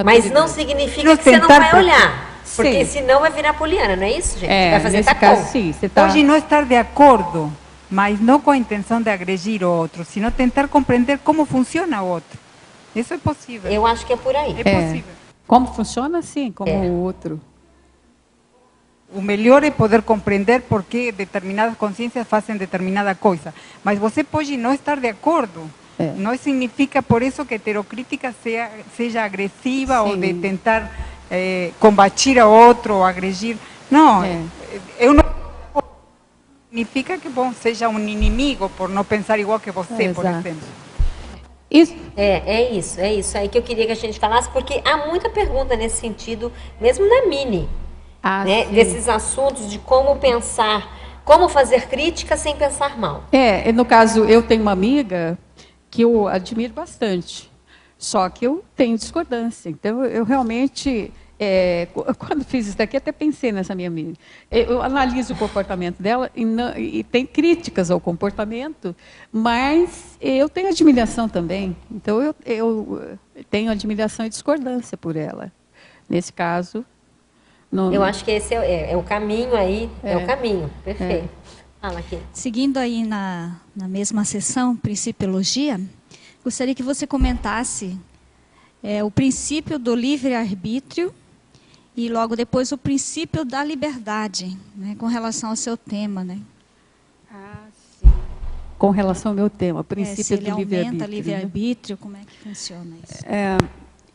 Mas não significa que você não vai olhar. Porque senão vai virar poliana, não é isso, gente? Vai fazer nesse caso, sim. Pode não estar de acordo, mas não com a intenção de agredir o outro, sino tentar compreender como funciona o outro. Isso é possível. Eu acho que é por aí. É possível. Como funciona, sim, como o outro. O melhor é poder compreender por que determinadas consciências fazem determinada coisa. Mas você pode não estar de acordo. Não significa por isso que a heterocrítica seja agressiva ou de tentar combater a outro ou agredir. Não, eu não... significa que seja um inimigo por não pensar igual que você, por exemplo. É isso aí que eu queria que a gente falasse, porque há muita pergunta nesse sentido, mesmo na Mini, né, desses assuntos de como pensar, como fazer crítica sem pensar mal. No caso, eu tenho uma amiga que eu admiro bastante, só que eu tenho discordância, então eu realmente... quando fiz isso daqui, até pensei nessa minha amiga. Eu analiso o comportamento dela e tem críticas ao comportamento, mas eu tenho admiração também. Então, eu tenho admiração e discordância por ela. Nesse caso... Eu acho que esse é o caminho aí, é o caminho, perfeito. Fala aqui. Seguindo aí na mesma sessão, Principiologia, gostaria que você comentasse o princípio do livre-arbítrio e logo depois o princípio da liberdade, né, com relação ao seu tema, né? Sim. Com relação ao meu tema, o princípio se ele do livre-arbítrio. aumenta livre-arbítrio, como é que funciona isso?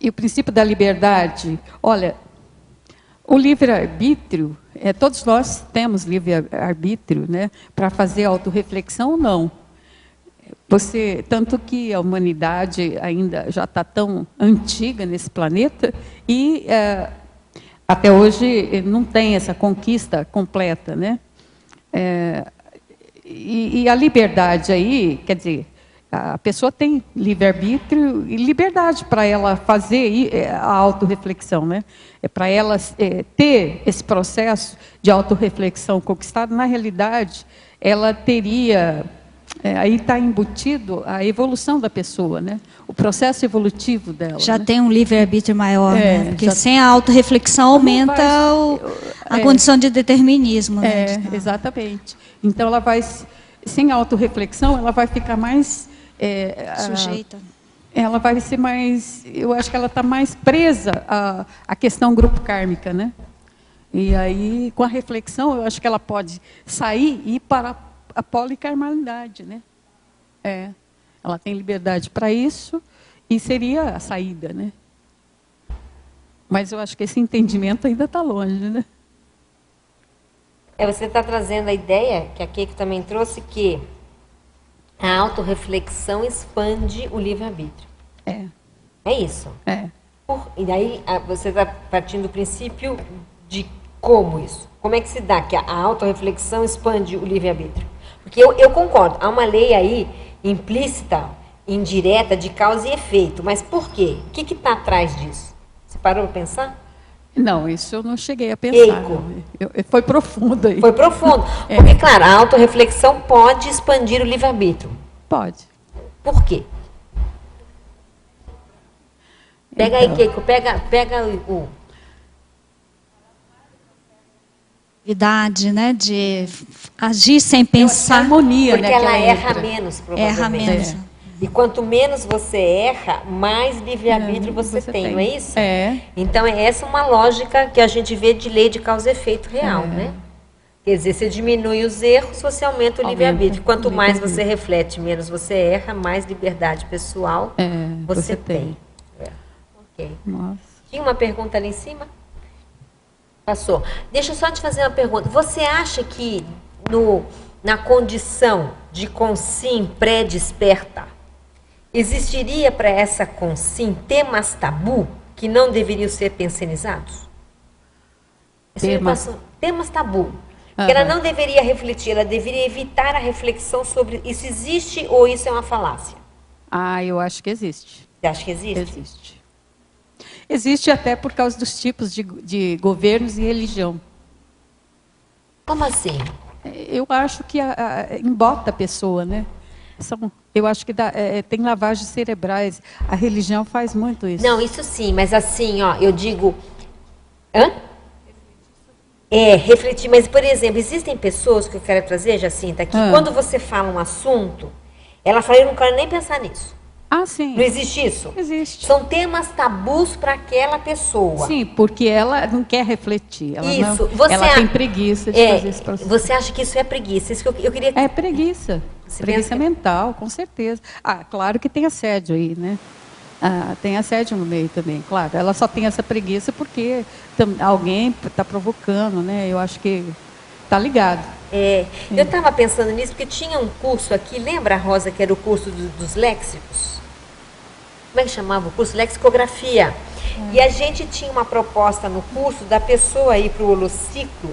E o princípio da liberdade, olha, o livre-arbítrio, todos nós temos livre-arbítrio, né, para fazer autorreflexão ou não. Tanto que a humanidade ainda já está tão antiga nesse planeta e até hoje não tem essa conquista completa, né? E a liberdade aí, quer dizer, a pessoa tem livre-arbítrio e liberdade para ela fazer a autorreflexão, né? Para ela ter esse processo de autorreflexão conquistado, na realidade, ela teria... aí está embutido a evolução da pessoa, né? O processo evolutivo dela. Já né? tem um livre-arbítrio maior, né? Porque sem a autorreflexão aumenta a condição de determinismo. Né? Exatamente. Então, ela vai, sem autorreflexão, ela vai ficar mais... sujeita. Ela vai ser mais... Eu acho que ela está mais presa à questão grupo kármica, né? E aí, com a reflexão, eu acho que ela pode sair e ir para a policarmalidade, né? Ela tem liberdade para isso e seria a saída, né? Mas eu acho que esse entendimento ainda está longe, né? Você está trazendo a ideia, que a Keiko também trouxe, que a autorreflexão expande o livre-arbítrio. É isso? E daí você está partindo do princípio de como isso? Como é que se dá que a autorreflexão expande o livre-arbítrio? Porque eu concordo, há uma lei aí implícita, indireta, de causa e efeito. Mas por quê? O que está atrás disso? Você parou para pensar? Não, isso eu não cheguei a pensar. Foi profundo aí. Foi profundo. Porque, claro, a autorreflexão pode expandir o livre-arbítrio. Pode. Por quê? Pega aí, Keiko, pega o... Né, de agir sem pensar. Harmonia, porque ela erra menos, provavelmente. Erra menos. E quanto menos você erra, mais livre-arbítrio você tem, não é isso? Então, essa é uma lógica que a gente vê de lei de causa e efeito real, né? Quer dizer, você diminui os erros, você aumenta o livre-arbítrio. Quanto mais você reflete, menos você erra, mais liberdade pessoal você tem. Ok. Nossa. Tinha uma pergunta ali em cima? Passou. Deixa eu só te fazer uma pergunta. Você acha que na condição de consim pré-desperta, existiria para essa consim temas tabu que não deveriam ser pensenizados? Temas tabu. Que ela não deveria refletir, ela deveria evitar a reflexão sobre isso existe ou isso é uma falácia? Eu acho que existe. Você acha que existe? Existe. Existe até por causa dos tipos de governos e religião. Como assim? Eu acho que embota a pessoa, né? Eu acho que tem lavagens cerebrais. A religião faz muito isso. Não, isso sim, mas assim, ó, eu digo... refletir. Mas, por exemplo, existem pessoas que eu quero trazer, Jacinta, que quando você fala um assunto, ela fala, eu não quero nem pensar nisso. Sim. Não existe isso? Existe. São temas tabus para aquela pessoa. Sim, porque ela não quer refletir. Ela isso. Ela tem preguiça de fazer esse processo. Você acha que isso é preguiça? Isso que eu queria... É preguiça. Preguiça mental, com certeza. Claro que tem assédio aí, né? Tem assédio no meio também, claro. Ela só tem essa preguiça porque alguém está provocando, né? Eu acho que está ligado. Eu estava pensando nisso porque tinha um curso aqui, lembra, Rosa, que era o curso dos léxicos? Como é que chamava o curso? Lexicografia. E a gente tinha uma proposta no curso da pessoa ir para o holociclo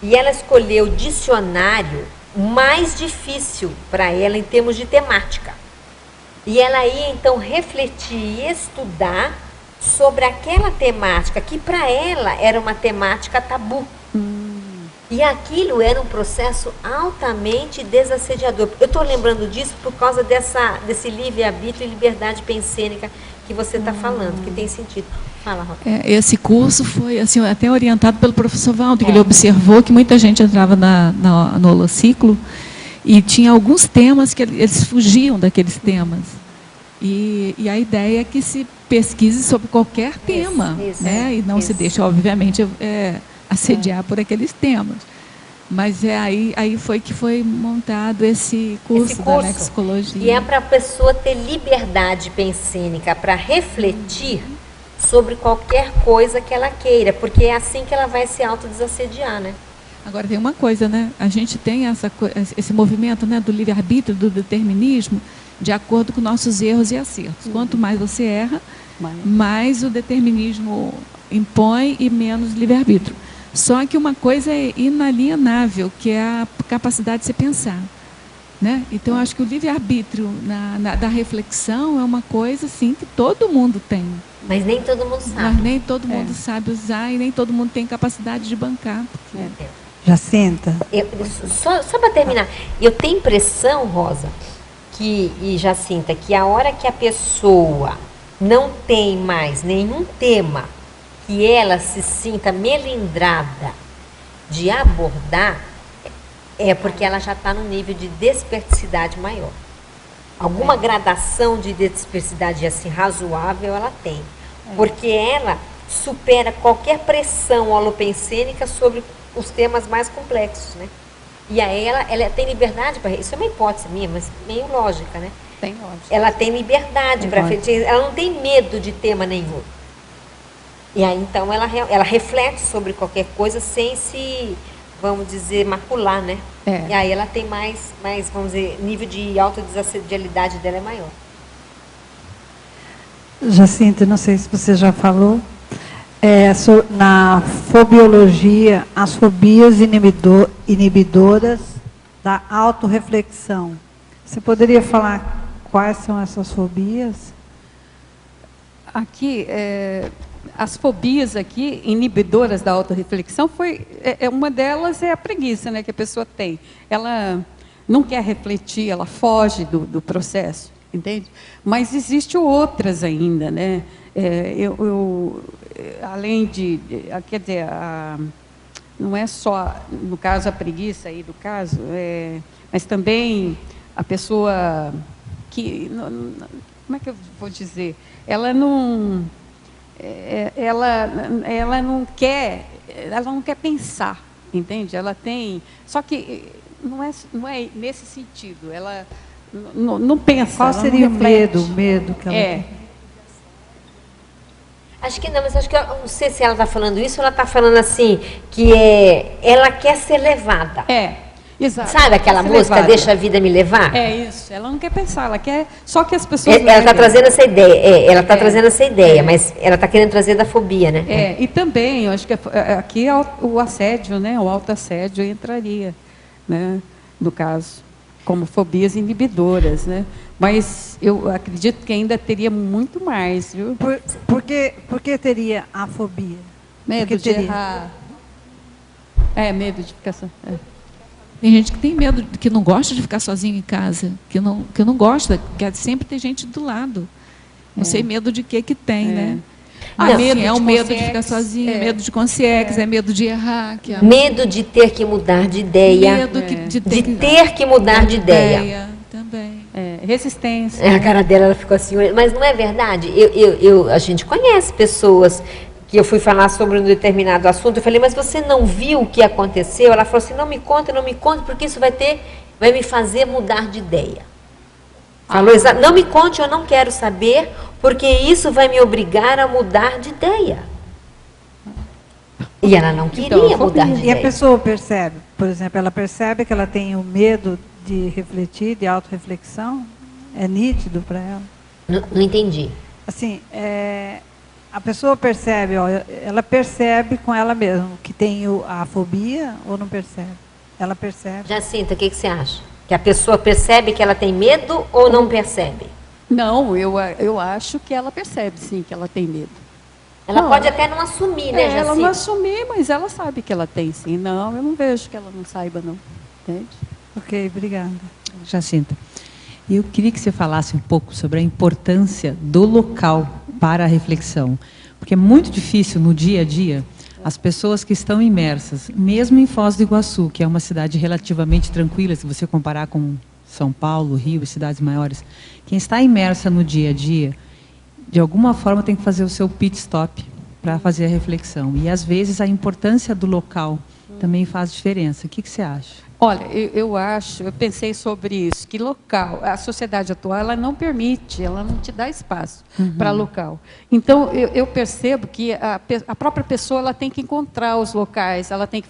e ela escolheu o dicionário mais difícil para ela em termos de temática. E ela ia, então, refletir e estudar sobre aquela temática, que para ela era uma temática tabu. E aquilo era um processo altamente desassediador. Eu estou lembrando disso por causa desse livre-arbítrio e liberdade pensênica que você está falando, que tem sentido. Fala, Rosa. Esse curso foi assim, até orientado pelo professor Valdo, que ele observou que muita gente entrava no holociclo e tinha alguns temas que eles fugiam daqueles temas. E a ideia é que se pesquise sobre qualquer tema, né? E não se deixe, obviamente, assediar por aqueles temas. Mas aí foi que foi montado esse curso da lexicologia. E é para a pessoa ter liberdade pensênica para refletir sobre qualquer coisa que ela queira, porque é assim que ela vai se autodesassediar, né? Agora tem uma coisa, né? A gente tem esse movimento, né, do livre-arbítrio, do determinismo, de acordo com nossos erros e acertos. Quanto mais você erra, mais o determinismo impõe e menos livre-arbítrio. Só que uma coisa é inalienável, que é a capacidade de se pensar, né? Então, eu acho que o livre-arbítrio da reflexão é uma coisa, assim, que todo mundo tem. Mas nem todo mundo sabe. Mas nem todo mundo sabe usar e nem todo mundo tem capacidade de bancar. Jacinta. Só para terminar, eu tenho impressão, Rosa, e Jacinta, que a hora que a pessoa não tem mais nenhum tema que ela se sinta melindrada de abordar, é porque ela já está num nível de desperticidade maior. Alguma gradação de desperticidade assim razoável ela tem. Porque ela supera qualquer pressão holopensênica sobre os temas mais complexos, né? E aí ela tem liberdade para... Isso é uma hipótese minha, mas meio lógica, né? Tem lógica. Ela tem liberdade para... Ela não tem medo de tema nenhum. E aí, então, ela reflete sobre qualquer coisa sem se, vamos dizer, macular, né? E aí ela tem mais, vamos dizer, nível de autodesassedialidade dela é maior. Jacinta, não sei se você já falou, na fobiologia, as fobias inibidoras da autorreflexão. Você poderia falar quais são essas fobias? Aqui, as fobias aqui, inibidoras da autorreflexão, uma delas é a preguiça, né, que a pessoa tem. Ela não quer refletir, ela foge do processo, entende? Mas existem outras ainda, né? Além quer dizer, não é só, no caso, a preguiça aí do caso, mas também a pessoa que, como é que eu vou dizer? Ela não quer pensar, entende? Ela tem, só que não é nesse sentido. Ela não pensa. Qual seria o medo que ela tem? Acho que não, mas acho que eu não sei se ela está falando isso ou ela está falando assim, que ela quer ser levada. Exato. Sabe aquela música, levada. Deixa a vida me levar? É isso, ela não quer pensar, ela quer só que as pessoas... Ela está trazendo essa ideia, ela está trazendo essa ideia, mas ela está querendo trazer da fobia, né? E também, eu acho que aqui o assédio, né, o autoassédio entraria, né, no caso, como fobias inibidoras, né? Mas eu acredito que ainda teria muito mais, viu? Por que teria a fobia? Medo de errar. Medo de ficar... Tem gente que tem medo, que não gosta de ficar sozinho em casa, que não gosta, quer sempre ter gente do lado. Não sei medo de que tem, né? O medo de ficar sozinho, medo de consciência, medo de errar. Medo de ter que mudar de ideia. Medo de ter que mudar de ideia. Também. Resistência. A cara dela, ela ficou assim, mas não é verdade? A gente conhece pessoas que eu fui falar sobre um determinado assunto, eu falei, mas você não viu o que aconteceu? Ela falou assim, não me conta, porque isso vai me fazer mudar de ideia. Falou, não me conte, eu não quero saber, porque isso vai me obrigar a mudar de ideia. E ela não queria mudar de ideia. E a pessoa percebe, por exemplo, ela percebe que ela tem o medo de refletir, de autorreflexão? É nítido para ela? Não entendi. Assim, a pessoa percebe, ela percebe com ela mesma que tem a fobia ou não percebe? Ela percebe. Jacinta, o que você acha? Que a pessoa percebe que ela tem medo ou não percebe? Não, eu acho que ela percebe, sim, que ela tem medo. Ela pode até não assumir, né, Jacinta? Ela não assumir, mas ela sabe que ela tem, sim. Não, eu não vejo que ela não saiba, não. Entende? Ok, obrigada. Jacinta, eu queria que você falasse um pouco sobre a importância do local para a reflexão. Porque é muito difícil no dia a dia, as pessoas que estão imersas, mesmo em Foz do Iguaçu, que é uma cidade relativamente tranquila, se você comparar com São Paulo, Rio e cidades maiores, quem está imersa no dia a dia, de alguma forma tem que fazer o seu pit stop para fazer a reflexão. E, às vezes, a importância do local também faz diferença. O que você acha? Olha, eu pensei sobre isso, que local, a sociedade atual, ela não permite, ela não te dá espaço para local. Então, eu percebo que a própria pessoa, ela tem que encontrar os locais, ela tem que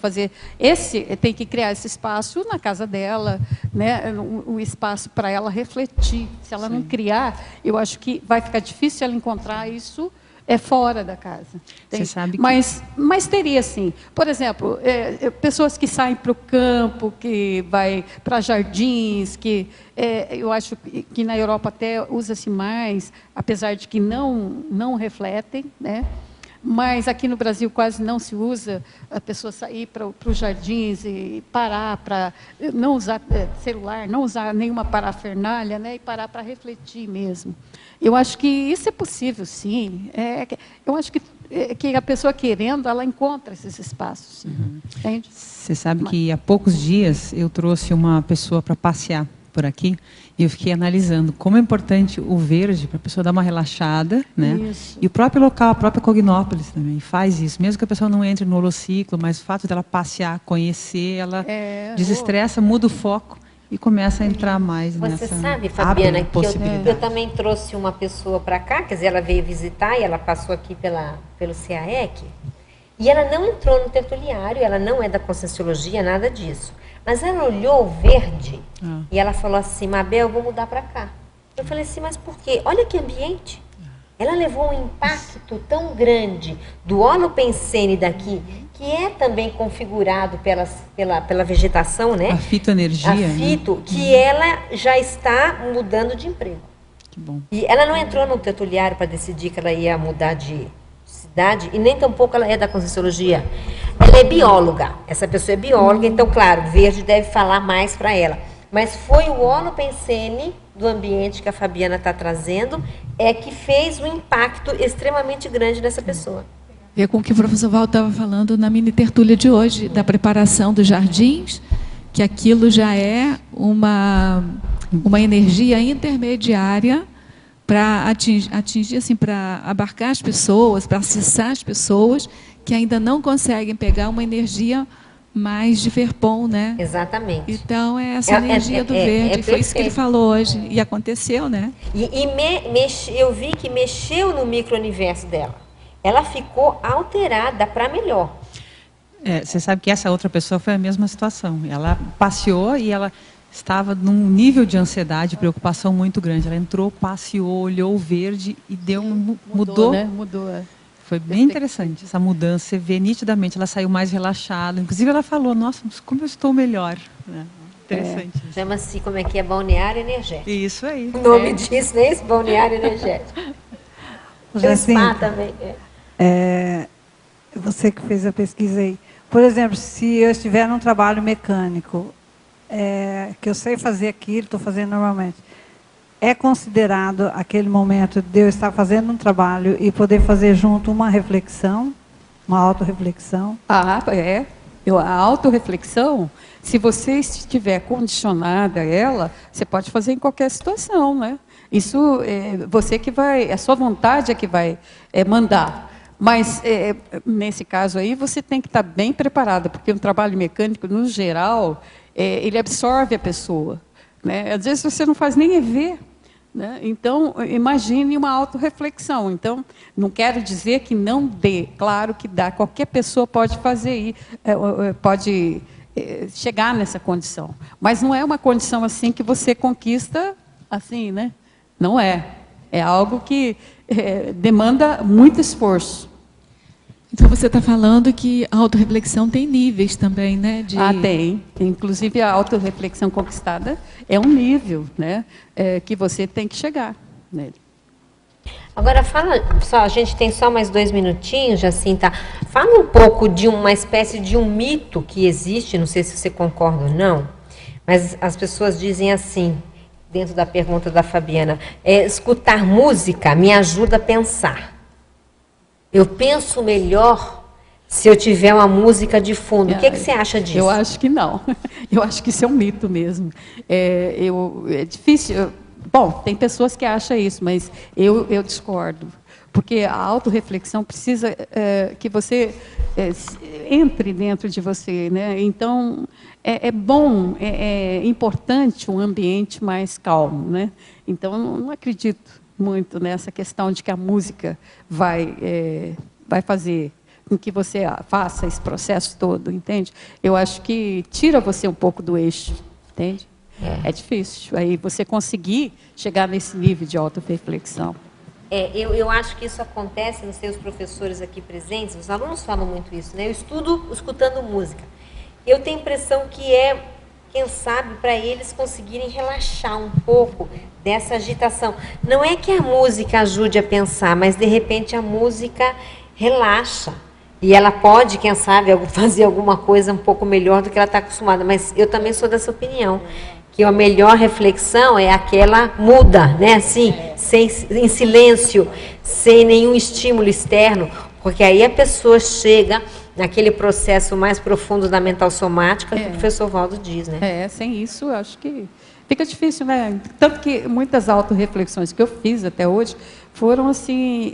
tem que criar esse espaço na casa dela, né, um espaço para ela refletir. Se ela não criar, eu acho que vai ficar difícil ela encontrar isso fora da casa. Você sabe que... mas teria, sim. Por exemplo, pessoas que saem para o campo, que vai para jardins, que eu acho que na Europa até usa-se mais, apesar de que não refletem, né? Mas aqui no Brasil quase não se usa a pessoa sair para os jardins e parar para não usar celular, não usar nenhuma parafernália, né, e parar para refletir mesmo. Eu acho que isso é possível, sim. Eu acho que a pessoa querendo, ela encontra esses espaços. Sim. Entende? Você sabe que há poucos dias eu trouxe uma pessoa para passear por aqui e eu fiquei analisando como é importante o verde para a pessoa dar uma relaxada, né? Isso. E o próprio local, a própria Cognópolis também faz isso, mesmo que a pessoa não entre no holociclo, mas o fato dela passear, conhecer, ela desestressa, muda o foco e começa a entrar mais nessa... Você sabe, Fabiana, que eu também trouxe uma pessoa para cá, quer dizer, ela veio visitar e ela passou aqui pelo CAEC, e ela não entrou no tertuliário, ela não é da Conscienciologia, nada disso. Mas ela olhou o verde e ela falou assim, Mabel, eu vou mudar para cá. Eu falei assim, mas por quê? Olha que ambiente. Ela levou um impacto tão grande do holopensene daqui, que é também configurado pela vegetação, né? A fitoenergia. A fito, né? Que ela já está mudando de emprego. Que bom. E ela não entrou no tertuliário para decidir que ela ia mudar de cidade, e nem tampouco ela é da Conscienciologia. Ela é bióloga, essa pessoa é bióloga, então, claro, verde deve falar mais para ela. Mas foi o holopensene do ambiente que a Fabiana está trazendo, que fez um impacto extremamente grande nessa pessoa. Ver com o que o professor Val estava falando na mini tertúlia de hoje, da preparação dos jardins, que aquilo já é uma energia intermediária para atingir, assim, para abarcar as pessoas, para acessar as pessoas que ainda não conseguem pegar uma energia mais de Verpon, né? Exatamente. Então, é essa energia do verde. Foi isso que ele falou hoje. E aconteceu, né? Eu vi que mexeu no micro-universo dela. Ela ficou alterada para melhor. Você sabe que essa outra pessoa foi a mesma situação. Ela passeou e ela estava num nível de ansiedade, preocupação muito grande. Ela entrou, passeou, olhou o verde e mudou. Né? Mudou. Foi bem interessante essa mudança. Você vê nitidamente, ela saiu mais relaxada. Inclusive, ela falou, nossa, como eu estou melhor. Interessante. Chama-se, como é que é? Balneário energético. Isso aí. O nome disso, né? Esse balneário energético. O spa também. Você que fez a pesquisa aí. Por exemplo, se eu estiver num trabalho mecânico, que eu sei fazer aquilo, estou fazendo normalmente, é considerado aquele momento de eu estar fazendo um trabalho e poder fazer junto uma reflexão, uma autorreflexão? A autorreflexão, se você estiver condicionada a ela, você pode fazer em qualquer situação, né? Isso você que vai, a sua vontade é que vai mandar. Mas, nesse caso aí, você tem que estar bem preparada, porque um trabalho mecânico, no geral, ele absorve a pessoa, né? Às vezes você não faz nem ver, né? Então, imagine uma autorreflexão. Então, não quero dizer que não dê, claro que dá, qualquer pessoa pode fazer, pode chegar nessa condição. Mas não é uma condição assim que você conquista assim, né? Não é. É algo que demanda muito esforço. Então, você está falando que a autorreflexão tem níveis também, né? Tem. Inclusive, a autorreflexão conquistada é um nível, né? Que você tem que chegar nele. Agora, a gente tem só mais 2 minutinhos, Jacinta. Fala um pouco de uma espécie de um mito que existe, não sei se você concorda ou não, mas as pessoas dizem assim, dentro da pergunta da Fabiana, escutar música me ajuda a pensar. Eu penso melhor se eu tiver uma música de fundo. O que você acha disso? Eu acho que não. Eu acho que isso é um mito mesmo. É difícil. Bom, tem pessoas que acham isso, mas eu discordo. Porque a autorreflexão precisa que você entre dentro de você, né? Então, é bom, é importante um ambiente mais calmo, né? Então, eu não acredito muito nessa questão de que a música vai fazer com que você faça esse processo todo, entende? Eu acho que tira você um pouco do eixo, entende? É difícil. Aí você conseguir chegar nesse nível de autorreflexão. Eu acho que isso acontece, não sei, os professores aqui presentes, os alunos falam muito isso, né? Eu estudo escutando música. Eu tenho a impressão que quem sabe, para eles conseguirem relaxar um pouco dessa agitação. Não é que a música ajude a pensar, mas, de repente, a música relaxa. E ela pode, quem sabe, fazer alguma coisa um pouco melhor do que ela está acostumada. Mas eu também sou dessa opinião, que a melhor reflexão é aquela muda, né? Assim, em silêncio, sem nenhum estímulo externo, porque aí a pessoa chega naquele processo mais profundo da mental somática que o professor Valdo diz, né? Sem isso, eu acho que fica difícil, né? Tanto que muitas autorreflexões que eu fiz até hoje foram assim,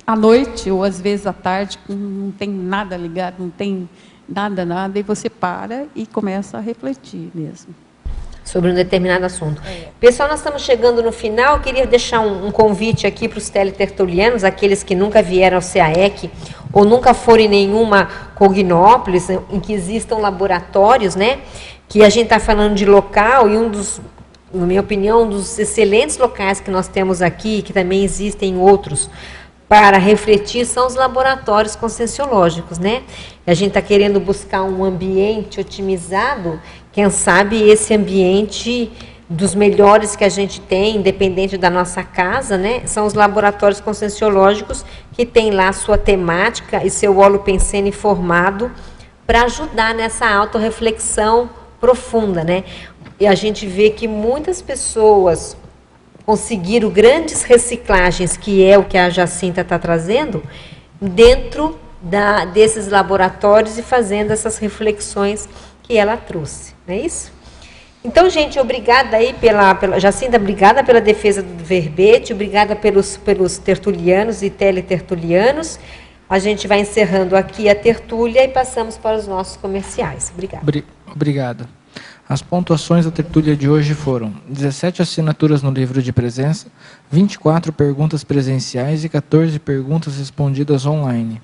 à noite ou às vezes à tarde, não tem nada ligado, não tem nada, e você para e começa a refletir mesmo. Sobre um determinado assunto. Pessoal, nós estamos chegando no final. Eu queria deixar um convite aqui para os teletertulianos, aqueles que nunca vieram ao CAEC ou nunca foram em nenhuma Cognópolis, em que existam laboratórios, né? Que a gente está falando de local, e na minha opinião, um dos excelentes locais que nós temos aqui, que também existem outros, para refletir, são os laboratórios conscienciológicos, né? A gente está querendo buscar um ambiente otimizado, quem sabe esse ambiente dos melhores que a gente tem, independente da nossa casa, né? São os laboratórios conscienciológicos que tem lá sua temática e seu holopensene formado para ajudar nessa autorreflexão profunda, né? E a gente vê que muitas pessoas conseguiram grandes reciclagens, que é o que a Jacinta está trazendo, dentro desses laboratórios e fazendo essas reflexões que ela trouxe, não é isso? Então, gente, obrigada aí pela Jacinta, obrigada pela defesa do verbete, obrigada pelos tertulianos e teletertulianos. A gente vai encerrando aqui a tertúlia e passamos para os nossos comerciais. Obrigada. Obrigado. As pontuações da tertúlia de hoje foram 17 assinaturas no livro de presença, 24 perguntas presenciais e 14 perguntas respondidas online.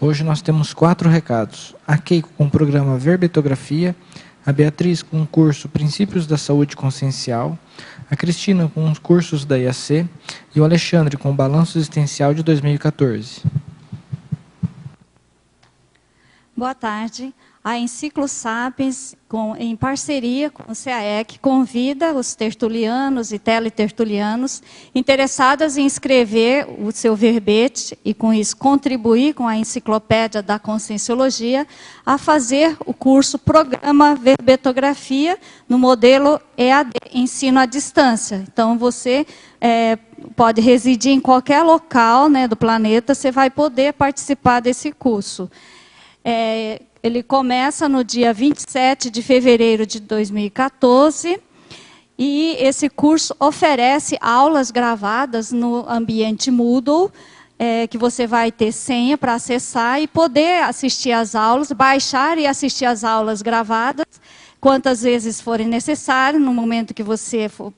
Hoje nós temos 4 recados. A Keiko com o programa Verbetografia, a Beatriz com o curso Princípios da Saúde Consciencial, a Cristina com os cursos da IAC e o Alexandre com o Balanço Existencial de 2014. Boa tarde. A Enciclo Sapiens, em parceria com o CAEC, convida os tertulianos e teletertulianos interessados em escrever o seu verbete e, com isso, contribuir com a Enciclopédia da Conscienciologia a fazer o curso Programa Verbetografia no modelo EAD, Ensino à Distância. Então, você pode residir em qualquer local, né, do planeta, você vai poder participar desse curso. Ele começa no dia 27 de fevereiro de 2014 e esse curso oferece aulas gravadas no ambiente Moodle, que você vai ter senha para acessar e poder assistir às aulas, baixar e assistir às aulas gravadas, quantas vezes forem necessárias, no momento que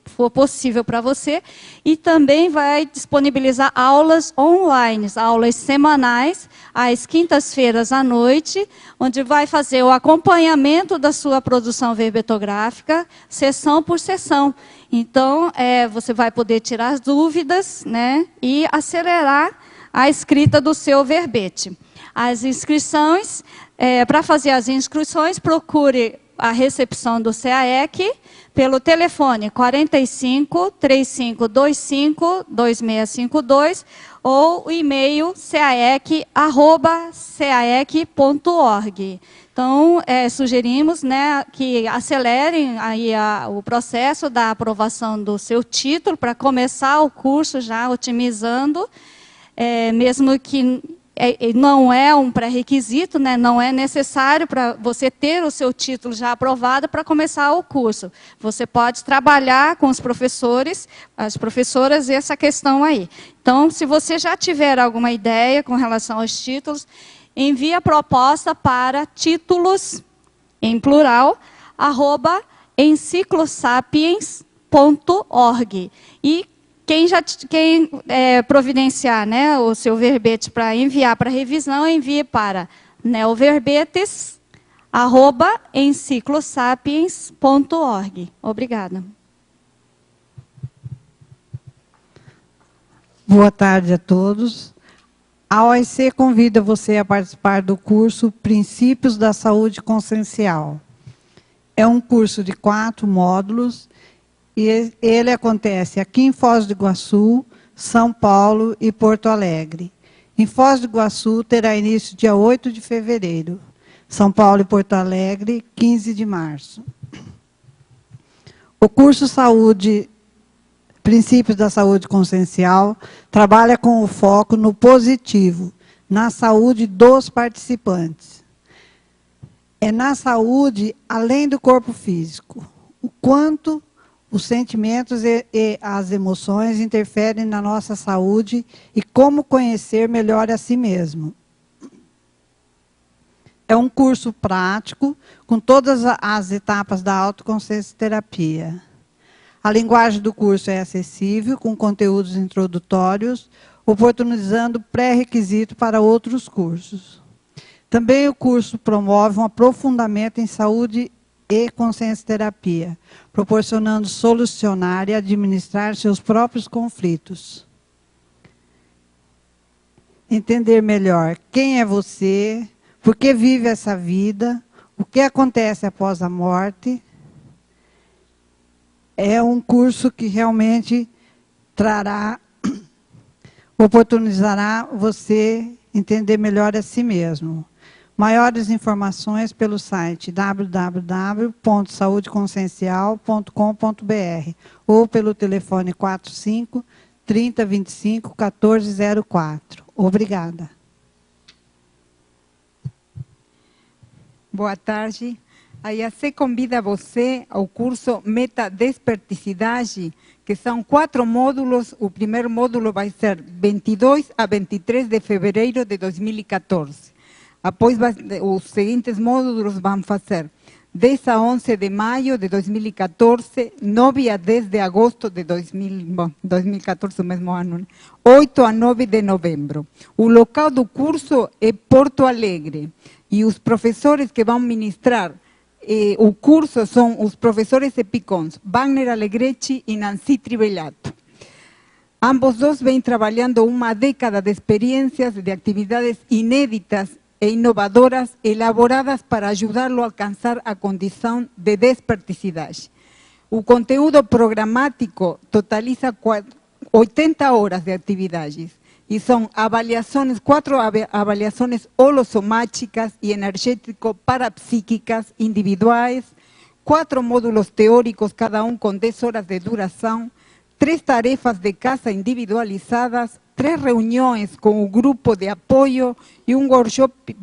for possível para você, e também vai disponibilizar aulas online, aulas semanais, às quintas-feiras à noite, onde vai fazer o acompanhamento da sua produção verbetográfica, sessão por sessão. Então, você vai poder tirar as dúvidas, né, e acelerar a escrita do seu verbete. As inscrições, para fazer as inscrições, procure a recepção do CAEC pelo telefone 45 3525 2652 ou o e-mail caec@caec.org. Então, sugerimos, né, que acelerem aí o processo da aprovação do seu título para começar o curso já otimizando. mesmo que não é um pré-requisito, né, não é necessário para você ter o seu título já aprovado para começar o curso. Você pode trabalhar com os professores, as professoras, essa questão aí. Então, se você já tiver alguma ideia com relação aos títulos, envie a proposta para títulos, em plural, @enciclosapiens.org. E quem providenciar, né, o seu verbete para enviar para revisão, envie para neoverbetes@enciclosapiens.org. Obrigada. Boa tarde a todos. A OEC convida você a participar do curso Princípios da Saúde Consciencial. É um curso de 4 módulos e ele acontece aqui em Foz do Iguaçu, São Paulo e Porto Alegre. Em Foz do Iguaçu terá início dia 8 de fevereiro. São Paulo e Porto Alegre, 15 de março. O curso Princípios da Saúde Consciencial trabalha com o foco no positivo, na saúde dos participantes. É na saúde além do corpo físico. O quanto os sentimentos e as emoções interferem na nossa saúde e como conhecer melhor a si mesmo. É um curso prático, com todas as etapas da autoconsciencioterapia. A linguagem do curso é acessível, com conteúdos introdutórios, oportunizando pré-requisito para outros cursos. Também o curso promove um aprofundamento em saúde e consciencioterapia, proporcionando solucionar e administrar seus próprios conflitos. Entender melhor quem é você, por que vive essa vida, o que acontece após a morte. É um curso que realmente oportunizará você entender melhor a si mesmo. Maiores informações pelo site www.saudeconsciencial.com.br ou pelo telefone 45 3025 1404. Obrigada. Boa tarde. A IAC convida você ao curso Meta-Desperticidade, que são 4 módulos. O primeiro módulo vai ser 22 a 23 de fevereiro de 2014. Após, os seguintes módulos vão fazer 10 a 11 de maio de 2014, 9 a 10 de agosto de 2014, o mesmo ano, né? 8 a 9 de novembro. O local do curso é Porto Alegre. E os professores que vão ministrar o curso são os professores epicons, Wagner Alegretti e Nancy Tribellato. Ambos dois vêm trabalhando uma década de experiências, de atividades inéditas e inovadoras, elaboradas para ajudá-lo a alcançar a condição de desperticidade. O conteúdo programático totaliza 80 horas de atividades e são avaliações, 4 avaliações holossomáticas e energético-parapsíquicas individuais, 4 módulos teóricos, cada um com 10 horas de duração, 3 tarefas de casa individualizadas, 3 reuniões com o grupo de apoio e um workshop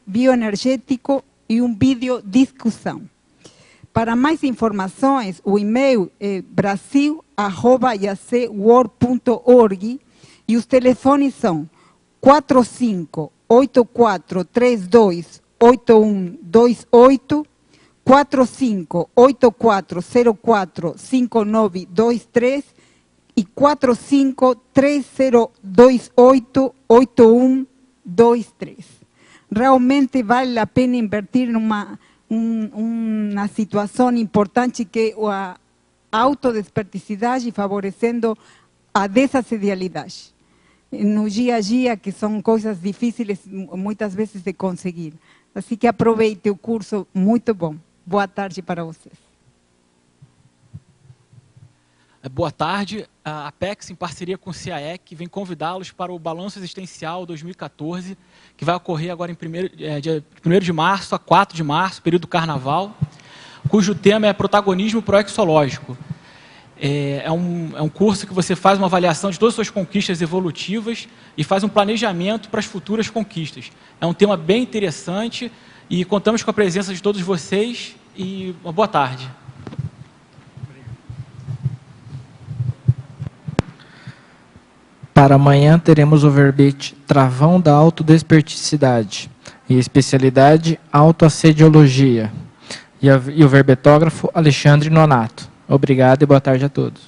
bioenergético e um vídeo discussão. Para mais informações, o e-mail é brasil@iacworld.org e os telefones são 45-8432-8128, 45-8404-5923 e 45-3028-8123. Realmente vale a pena invertir numa situação importante que é a autodesperticidade, favorecendo a desassedialidade no dia a dia, que são coisas difíceis muitas vezes de conseguir. Assim que aproveite o curso, muito bom. Boa tarde para vocês. Boa tarde. A Apex, em parceria com o CAEC, vem convidá-los para o Balanço Existencial 2014, que vai ocorrer agora dia 1º de março a 4 de março, período do Carnaval, cujo tema é protagonismo proexológico. É um curso que você faz uma avaliação de todas as suas conquistas evolutivas e faz um planejamento para as futuras conquistas. É um tema bem interessante e contamos com a presença de todos vocês e uma boa tarde. Para amanhã teremos o verbete Travão da Autodesperticidade e especialidade Autoassediologia e o verbetógrafo Alexandre Nonato. Obrigado e boa tarde a todos.